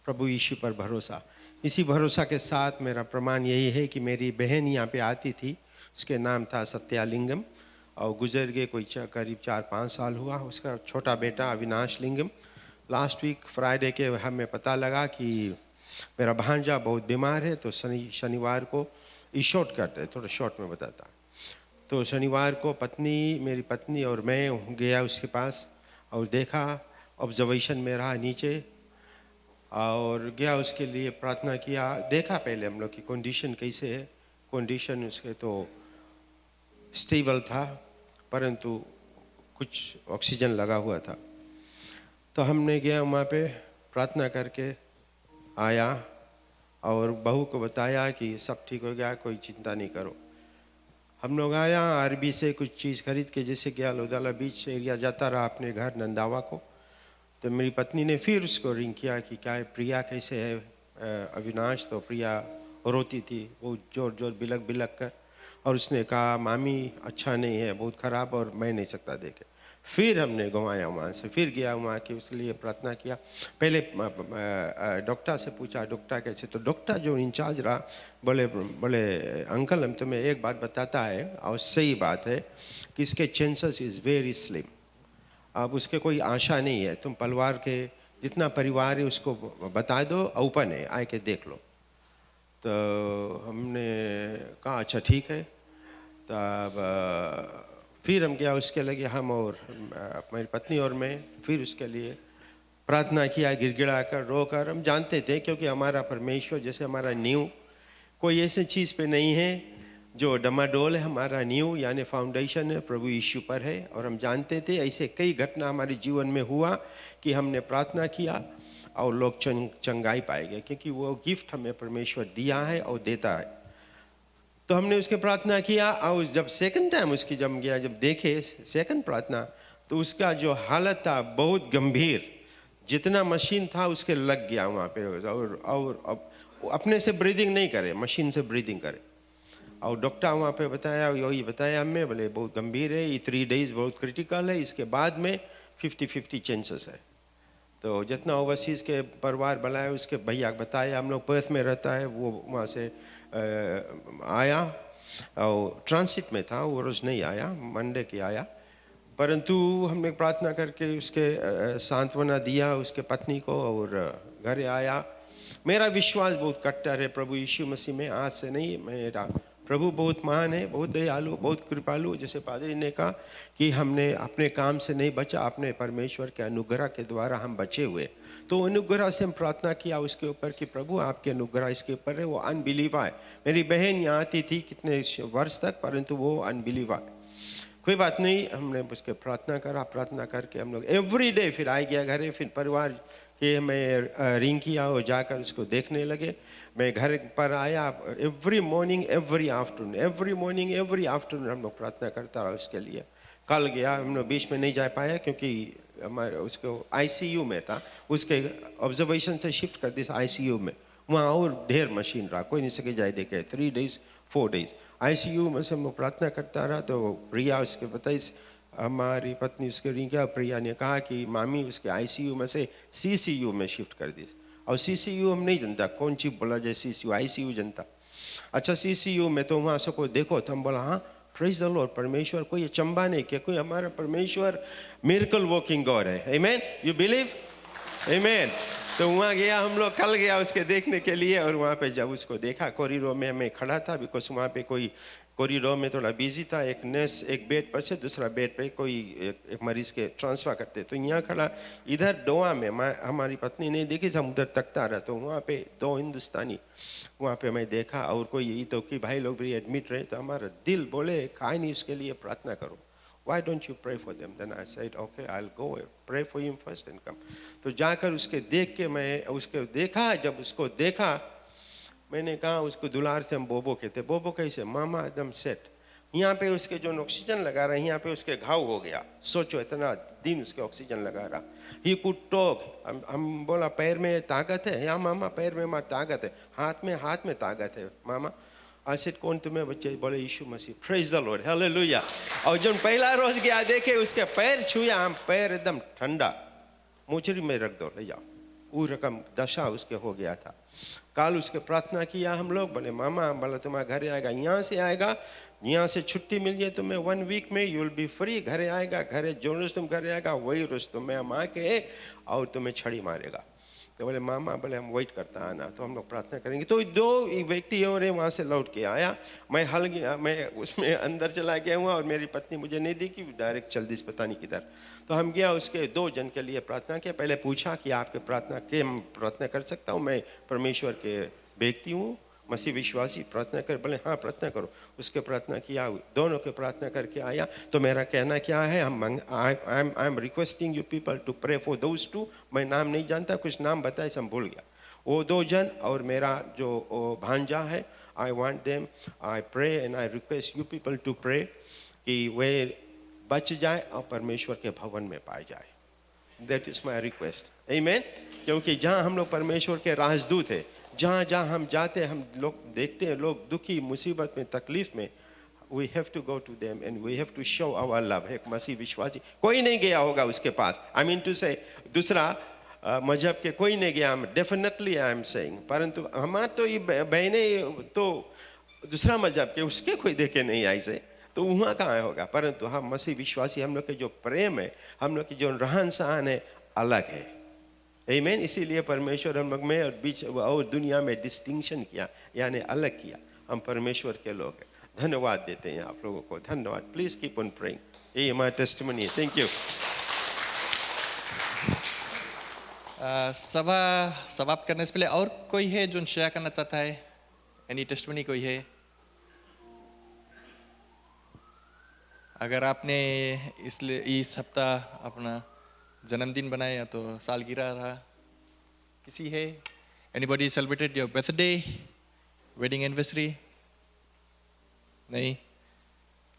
प्रभु यीशु पर भरोसा। इसी भरोसा के साथ मेरा प्रमाण यही है कि मेरी बहन यहाँ पे आती थी, उसके नाम था सत्यालिंगम, और गुजर गए कोई करीब 4-5 साल हुआ। उसका छोटा बेटा अविनाश लिंगम। लास्ट वीक फ्राइडे के हमें पता लगा कि मेरा भांजा बहुत बीमार है, तो शनिवार को शॉर्ट कट है, थोड़ा शॉर्ट में बताता। तो शनिवार को मेरी पत्नी और मैं गया उसके पास और देखा, ऑब्जर्वेशन में रहा नीचे, और गया उसके लिए प्रार्थना किया। देखा पहले हम लोग की कंडीशन कैसे है। कंडीशन उसके तो स्टेबल था, परंतु कुछ ऑक्सीजन लगा हुआ था। तो हमने गया वहाँ पे प्रार्थना करके आया और बहू को बताया कि सब ठीक हो गया, कोई चिंता नहीं करो। हम लोग आया आरबी से कुछ चीज़ खरीद के, जैसे गया लोधाला बीच एरिया जाता रहा अपने घर नंदावा को। तो मेरी पत्नी ने फिर उसको रिंग किया कि क्या है, प्रिया कैसे है, अविनाश। तो प्रिया रोती थी, वो जोर जोर बिलक बिलक कर। और उसने कहा मामी अच्छा नहीं है, बहुत ख़राब और मैं नहीं सकता देखे। फिर हमने घुमाया वहाँ से, फिर गया वहाँ के उसके लिए प्रार्थना किया। पहले डॉक्टर से पूछा डॉक्टर कैसे, तो डॉक्टर जो इंचार्ज रहा बोले बोले अंकल हम तुम्हें एक बात बताता है और सही बात है कि इसके चांसेस इज़ वेरी स्लिम, अब उसके कोई आशा नहीं है, तुम परिवार के जितना परिवार है उसको बता दो, ओपन है आके देख लो। तो हमने कहा अच्छा ठीक है। तब फिर हम गया उसके लगे, हम और मेरी पत्नी और मैं फिर उसके लिए प्रार्थना किया, गिड़गिड़ा कर रो कर। हम जानते थे क्योंकि हमारा परमेश्वर जैसे हमारा नींव कोई ऐसी चीज़ पे नहीं है जो डमाडोल है, हमारा नींव यानी फाउंडेशन है प्रभु यीशु पर है। और हम जानते थे ऐसे कई घटना हमारे जीवन में हुआ कि हमने प्रार्थना किया और लोग चंगाई पाएंगे, क्योंकि वो गिफ्ट हमें परमेश्वर दिया है और देता है। तो हमने उसके प्रार्थना किया और जब सेकंड टाइम उसकी जब गया, जब देखे सेकंड प्रार्थना, तो उसका जो हालत था बहुत गंभीर, जितना मशीन था उसके लग गया वहाँ पे, और अपने से ब्रीदिंग नहीं करे, मशीन से ब्रीदिंग करे। और डॉक्टर वहाँ पे बताया, यही बताया हमें, बोले बहुत गंभीर है, ये 3 days बहुत क्रिटिकल है, इसके बाद में 50-50 चांसेस है। तो जितना ओवरसीज़ के परिवार बुलाए उसके भैया बताया, हम लोग पर्थ में रहता है, वो वहाँ से आया और ट्रांसिट में था, वो रोज़ नहीं आया, मंडे की आया। परंतु हमने प्रार्थना करके उसके सांत्वना दिया उसके पत्नी को और घर आया। मेरा विश्वास बहुत कट्टर है प्रभु यीशु मसीह में, आज से नहीं। मेरा प्रभु बहुत महान है, बहुत दयालु, बहुत कृपालु। जैसे पादरी ने कहा कि हमने अपने काम से नहीं बचा, अपने परमेश्वर के अनुग्रह के द्वारा हम बचे हुए। तो अनुग्रह से हम प्रार्थना किया उसके ऊपर कि प्रभु आपके अनुग्रह इसके ऊपर है। वो अनबिलीवर है, मेरी बहन यहाँ आती थी कितने वर्ष तक, परंतु वो अनबिलीवर। कोई बात नहीं, हमने उसके प्रार्थना करा, प्रार्थना करके हम लोग एवरी डे फिर आ गया घरे, फिर परिवार के मैं रिंग किया और जाकर उसको देखने लगे। मैं घर पर आया, एवरी मॉर्निंग एवरी आफ्टरनून हम लोग प्रार्थना करता रहा उसके लिए। कल गया, हम लोग बीच में नहीं जा पाया क्योंकि हमारे उसको ICU में था, उसके ऑब्जर्वेशन से शिफ्ट कर दी ICU में। वहाँ और ढेर मशीन रहा, कोई नहीं सके जाए देखे। 3 days 4 days ICU में से हम लोग प्रार्थना करता रहा। तो प्रिया उसके बताई, हमारी पत्नी उसके रिंग किया, प्रिया ने कहा कि मामी उसके ICU में से CCU में शिफ्ट कर दी। और CCU हम नहीं जानता कौन चीज बोला जाए, CCU ICU जनता। अच्छा CCU में तो वहाँ सबको देखो, तो हम बोला हाँ प्रेज द लॉर्ड, परमेश्वर कोई चंबा नहीं किया, कोई हमारा परमेश्वर मिरेकल वर्किंग गॉड है। आमेन, यू बिलीव? आमेन। तो वहाँ गया, हम लोग कल गया उसके देखने के लिए। और वहाँ पे जब उसको देखा, कॉरिडोर में मैं खड़ा था, बिकॉज वहाँ पे कोई कॉरिडोर में थोड़ा बिजी था, एक नर्स एक बेड पर से दूसरा बेड पे कोई एक मरीज के ट्रांसफ़र करते। तो यहाँ खड़ा, इधर डोआ में हमारी पत्नी ने देखी, हम उधर तकता रहा। तो वहाँ पे 2 हिंदुस्तानी वहाँ पे मैं देखा, और कोई ये तो कि भाई लोग भी एडमिट रहे। तो हमारा दिल बोले खाए नहीं, उसके लिए प्रार्थना करो, why don't you pray for them? Then I said okay, I'll go pray for him first and come. तो जाकर उसके देख के मैं उसके देखा, जब उसको देखा मैंने कहा, उसको दुलार से हम बोबो कहते। बोबो कैसे? मामा एकदम सेट। यहाँ पे उसके जो ऑक्सीजन लगा रहा है, यहाँ पे उसके घाव हो गया। सोचो इतना दिन उसके ऑक्सीजन लगा रहा। He could talk. हम बोला पैर में ताकत है? या मामा पैर में ताकत है, हाथ में ताकत है मामा। I said कौन तुम्हें बच्चे? बोले यीशु मसीह। Praise the Lord, hallelujah. और जब पहला रोज गया देखे उसके पैर छुया, हम पैर एकदम ठंडा, मोचरी में रख दो ले जाओ। वो रकम दशा उसके हो गया था। कल उसके प्रार्थना किया हम लोग, बोले मामा बोला तुम्हारा घर आएगा, यहाँ से आएगा, यहाँ से छुट्टी मिल जाए तुम्हें 1 week में, यू विल बी फ्री। घरे आएगा, घरे जो रोज तुम घरे आएगा वही रोज तुम्हें माँ के और तुम्हें छड़ी मारेगा। तो बोले मामा, बोले हम वेट करता आना, तो हम लोग प्रार्थना करेंगे। तो 2 व्यक्ति और वहाँ से लौट के आया। मैं हल गया, मैं उसमें अंदर चला गया हुआ और मेरी पत्नी मुझे नहीं देखी, डायरेक्ट चल दी पता नहीं किधर। तो हम गया, उसके 2 जन के लिए प्रार्थना किया। पहले पूछा कि आपके प्रार्थना के हम प्रार्थना कर सकता हूँ, मैं परमेश्वर के व्यक्ति हूँ, मसीह विश्वासी, प्रार्थना कर। बोले हाँ प्रार्थना करो। उसके प्रार्थना किया, दोनों के प्रार्थना करके आया। तो मेरा कहना क्या है, I am requesting you people to pray for those 2। मैं नाम नहीं जानता, कुछ नाम बताए सब भूल गया। वो 2 जन और मेरा जो भांजा है, I want them, I pray and I request you people to pray कि वे बच जाए और परमेश्वर के भवन में पाए जाए। दैट इज माई रिक्वेस्ट, आमीन। क्योंकि जहाँ हम लोग परमेश्वर के राजदूत हैं, जहाँ जहाँ हम जाते हैं, हम लोग देखते हैं लोग दुखी, मुसीबत में, तकलीफ में, we have to go to them and we have to show our love. एक मसीह विश्वासी कोई नहीं गया होगा उसके पास. I mean to say दूसरा मजहब के कोई नहीं गया. Definitely I am saying. परंतु हमारे तो ये बहनें तो दूसरा मजहब के उसके कोई देखे नहीं ऐसे तो वहाँ कहाँ होगा. परंतु हम मसीह विश्वासी हम लोग के जो प्रेम है, हम लोग की जो रहन सहन है अलग है. आमीन. इसीलिए परमेश्वर हम लोग में और बीच और दुनिया में डिस्टिंक्शन किया, यानी अलग किया. हम परमेश्वर के लोग हैं. धन्यवाद देते हैं आप लोगों को. धन्यवाद. Please keep on praying. ये हमारा टेस्टिमनी है. Thank you. सभा समाप्त करने से पहले और कोई है जो शेयर करना चाहता है? एनी टेस्टिमनी कोई है? अगर आपने इस हफ्ता अपना जन्मदिन बनाया तो सालगिरह रहा, किसी है? Anybody celebrated your birthday, wedding anniversary? नहीं?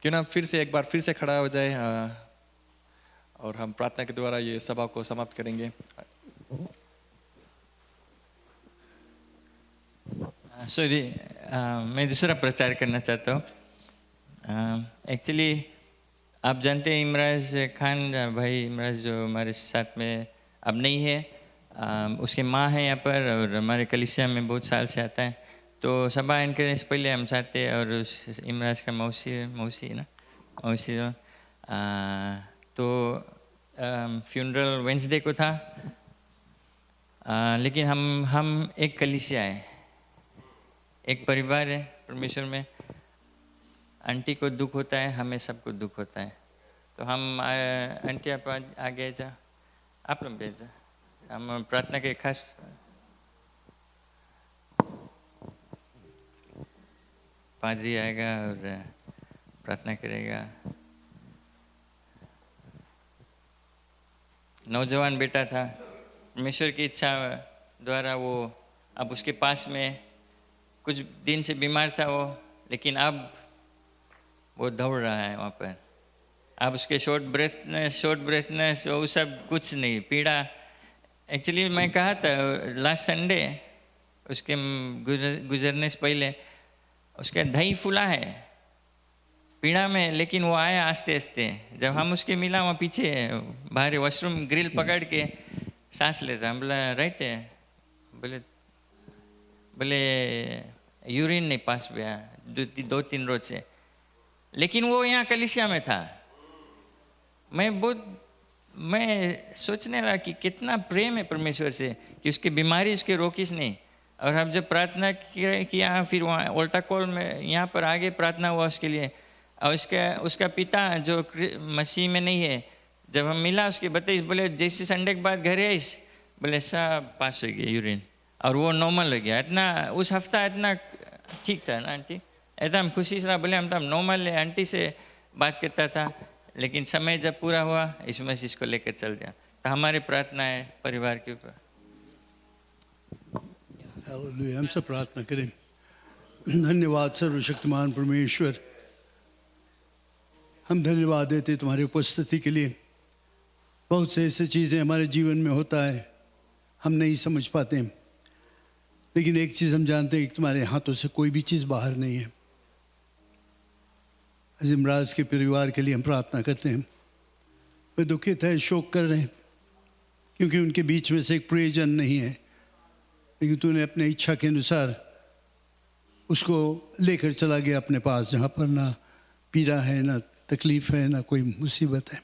क्यों ना फिर से एक बार फिर से खड़ा हो जाए और हम प्रार्थना के द्वारा ये सभा को समाप्त करेंगे. सॉरी, मैं दूसरा प्रचार करना चाहता हूँ. एक्चुअली आप जानते हैं इमराज खान भाई, इमराज जो हमारे साथ में अब नहीं है, उसके माँ है यहाँ पर और हमारे कलीसिया में बहुत साल से आता है. तो सभा एंड करने से पहले हम चाहते हैं और उस इमराज का मौसी है ना, मौसी तो फ्यूनरल वेंसडे को था. लेकिन हम एक कलीसिया है, एक परिवार है परमेश्वर में. आंटी को दुख होता है, हमें सबको दुख होता है. तो हम आंटी आप आगे जा, आप लोग भेज, हम प्रार्थना के खास पादरी आएगा और प्रार्थना करेगा. नौजवान बेटा था, परमेश्वर की इच्छा द्वारा वो अब उसके पास में कुछ दिन से बीमार था वो, लेकिन अब वो दौड़ रहा है वहाँ पर. अब उसके शॉर्ट ब्रेथनेस वो सब कुछ नहीं, पीड़ा. एक्चुअली मैं कहा था लास्ट संडे उसके गुजरने से पहले उसका दही फूला है पीड़ा में, लेकिन वो आया आस्ते आस्ते. जब हम उसके मिला वहाँ पीछे बाहर वॉशरूम ग्रिल पकड़ के सांस लेता. हम बोला राइट है, बोले यूरिन नहीं पास गया 2-3 रोज से. लेकिन वो यहाँ कलीसिया में था. मैं सोचने लगा कि कितना प्रेम है परमेश्वर से कि उसकी बीमारी उसके रोकीस नहीं. और हम जब प्रार्थना किया फिर वहाँ उल्टा कॉल में यहाँ पर आगे प्रार्थना हुआ उसके लिए. और उसका पिता जो मसीह में नहीं है, जब हम मिला उसके बताइए, बोले जैसे संडे के बाद घर आइस, बोले सब पास हो गया यूरिन और वो नॉर्मल हो गया. इतना उस हफ्ता इतना ठीक था ना आंटी, एकदम खुशी से रहा. बोले हम तो नॉर्मल है. आंटी से बात करता था, लेकिन समय जब पूरा हुआ इस मसीह को लेकर चल गया. तो हमारी प्रार्थना है परिवार के ऊपर. हालेलुया. हम सब प्रार्थना करें. धन्यवाद सर्वशक्तिमान परमेश्वर, हम धन्यवाद देते तुम्हारी उपस्थिति के लिए. बहुत से ऐसे चीज़ें हमारे जीवन में होता है हम नहीं समझ पाते, लेकिन एक चीज़ हम जानते हैं कि तुम्हारे हाथों से कोई भी चीज़ बाहर नहीं है. इमराज के परिवार के लिए हम प्रार्थना करते हैं. वे दुखित है, शोक कर रहे हैं, क्योंकि उनके बीच में से एक प्रियजन नहीं है. लेकिन तूने अपने इच्छा के अनुसार उसको लेकर चला गया अपने पास, जहाँ पर ना पीड़ा है, ना तकलीफ है, ना कोई मुसीबत है.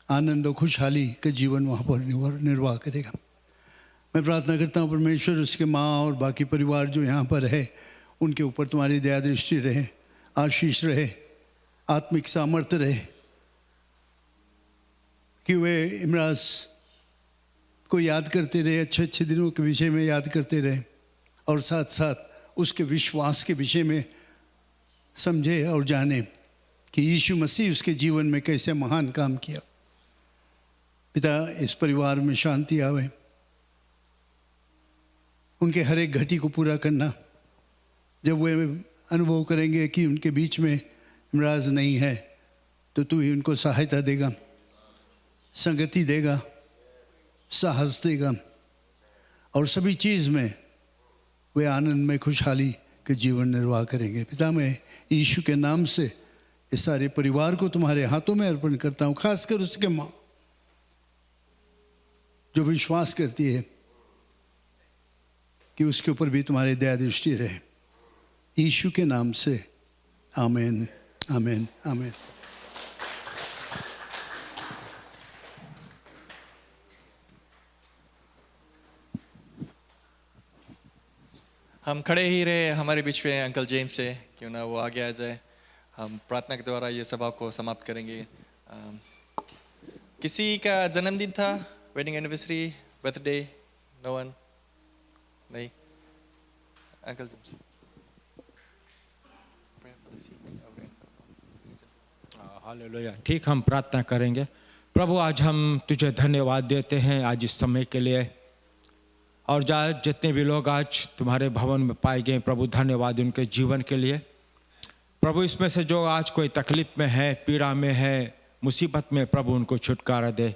आनंद और खुशहाली का जीवन वहाँ पर निर्वाह करेगा. मैं प्रार्थना करता हूँ परमेश्वर उसके माँ और बाकी परिवार जो यहाँ पर है उनके ऊपर तुम्हारी दया दृष्टि रहे, आशीष रहे, आत्मिक सामर्थ्य रहे, कि वे इमराज को याद करते रहे, अच्छे अच्छे दिनों के विषय में याद करते रहे, और साथ साथ उसके विश्वास के विषय में समझे और जाने कि यीशु मसीह उसके जीवन में कैसे महान काम किया. पिता, इस परिवार में शांति आवे, उनके हर एक घटी को पूरा करना. जब वे अनुभव करेंगे कि उनके बीच में इमराज नहीं है, तो तू ही उनको सहायता देगा, संगति देगा, साहस देगा, और सभी चीज़ में वे आनंद में खुशहाली के जीवन निर्वाह करेंगे। पिता मैं यीशु के नाम से इस सारे परिवार को तुम्हारे हाथों में अर्पण करता हूँ, खासकर उसके माँ जो विश्वास करती है कि उसके ऊपर भी तुम्हारी दया दृष्टि रहे, यीशु के नाम से आमीन आमीन आमीन। हम खड़े ही रहे, हमारे बीच में अंकल जेम्स से क्यों ना वो आगे आ जाए। हम प्रार्थना के द्वारा ये सभा को समाप्त करेंगे। किसी का जन्मदिन था, wedding anniversary, birthday? No one? नहीं? Uncle James hallelujah. ठीक, हम प्रार्थना करेंगे। प्रभु आज हम तुझे धन्यवाद देते हैं आज इस समय के लिए, और जितने भी लोग आज तुम्हारे भवन में पाए गए प्रभु धन्यवाद उनके जीवन के लिए। प्रभु इसमें से जो आज कोई तकलीफ में है, पीड़ा में है, मुसीबत में, प्रभु उनको छुटकारा दे,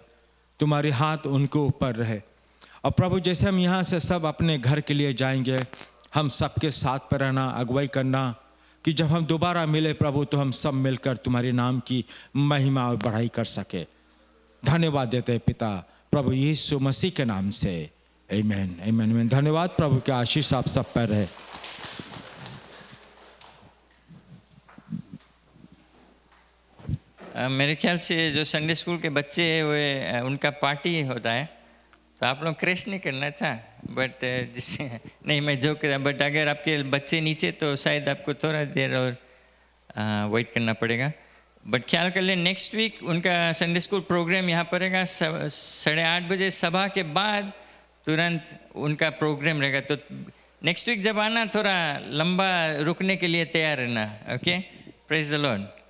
तुम्हारी हाथ उनके ऊपर रहे। और प्रभु जैसे हम यहाँ से सब अपने घर के लिए जाएंगे, हम सबके साथ पर रहना, अगुवाई करना, कि जब हम दोबारा मिले प्रभु तो हम सब मिलकर तुम्हारे नाम की महिमा और बढ़ाई कर सके। धन्यवाद देते हैं पिता प्रभु यीशु मसीह के नाम से, आमीन आमीन आमीन। धन्यवाद, प्रभु की आशीष आप सब पर रहे। मेरे ख्याल से जो संडे स्कूल के बच्चे हैं वे उनका पार्टी होता है, तो आप लोग क्रैश नहीं करना था, बट जिससे नहीं मैं जोक कर, बट अगर आपके बच्चे नीचे तो शायद आपको थोड़ा देर और वेट करना पड़ेगा। बट ख्याल कर ले नेक्स्ट वीक उनका संडे स्कूल प्रोग्राम यहाँ पर रहेगा 8:30 बजे, सभा के बाद तुरंत उनका प्रोग्राम रहेगा। तो नेक्स्ट वीक जब आना थोड़ा लंबा रुकने के लिए तैयार रहना। Okay, praise the Lord.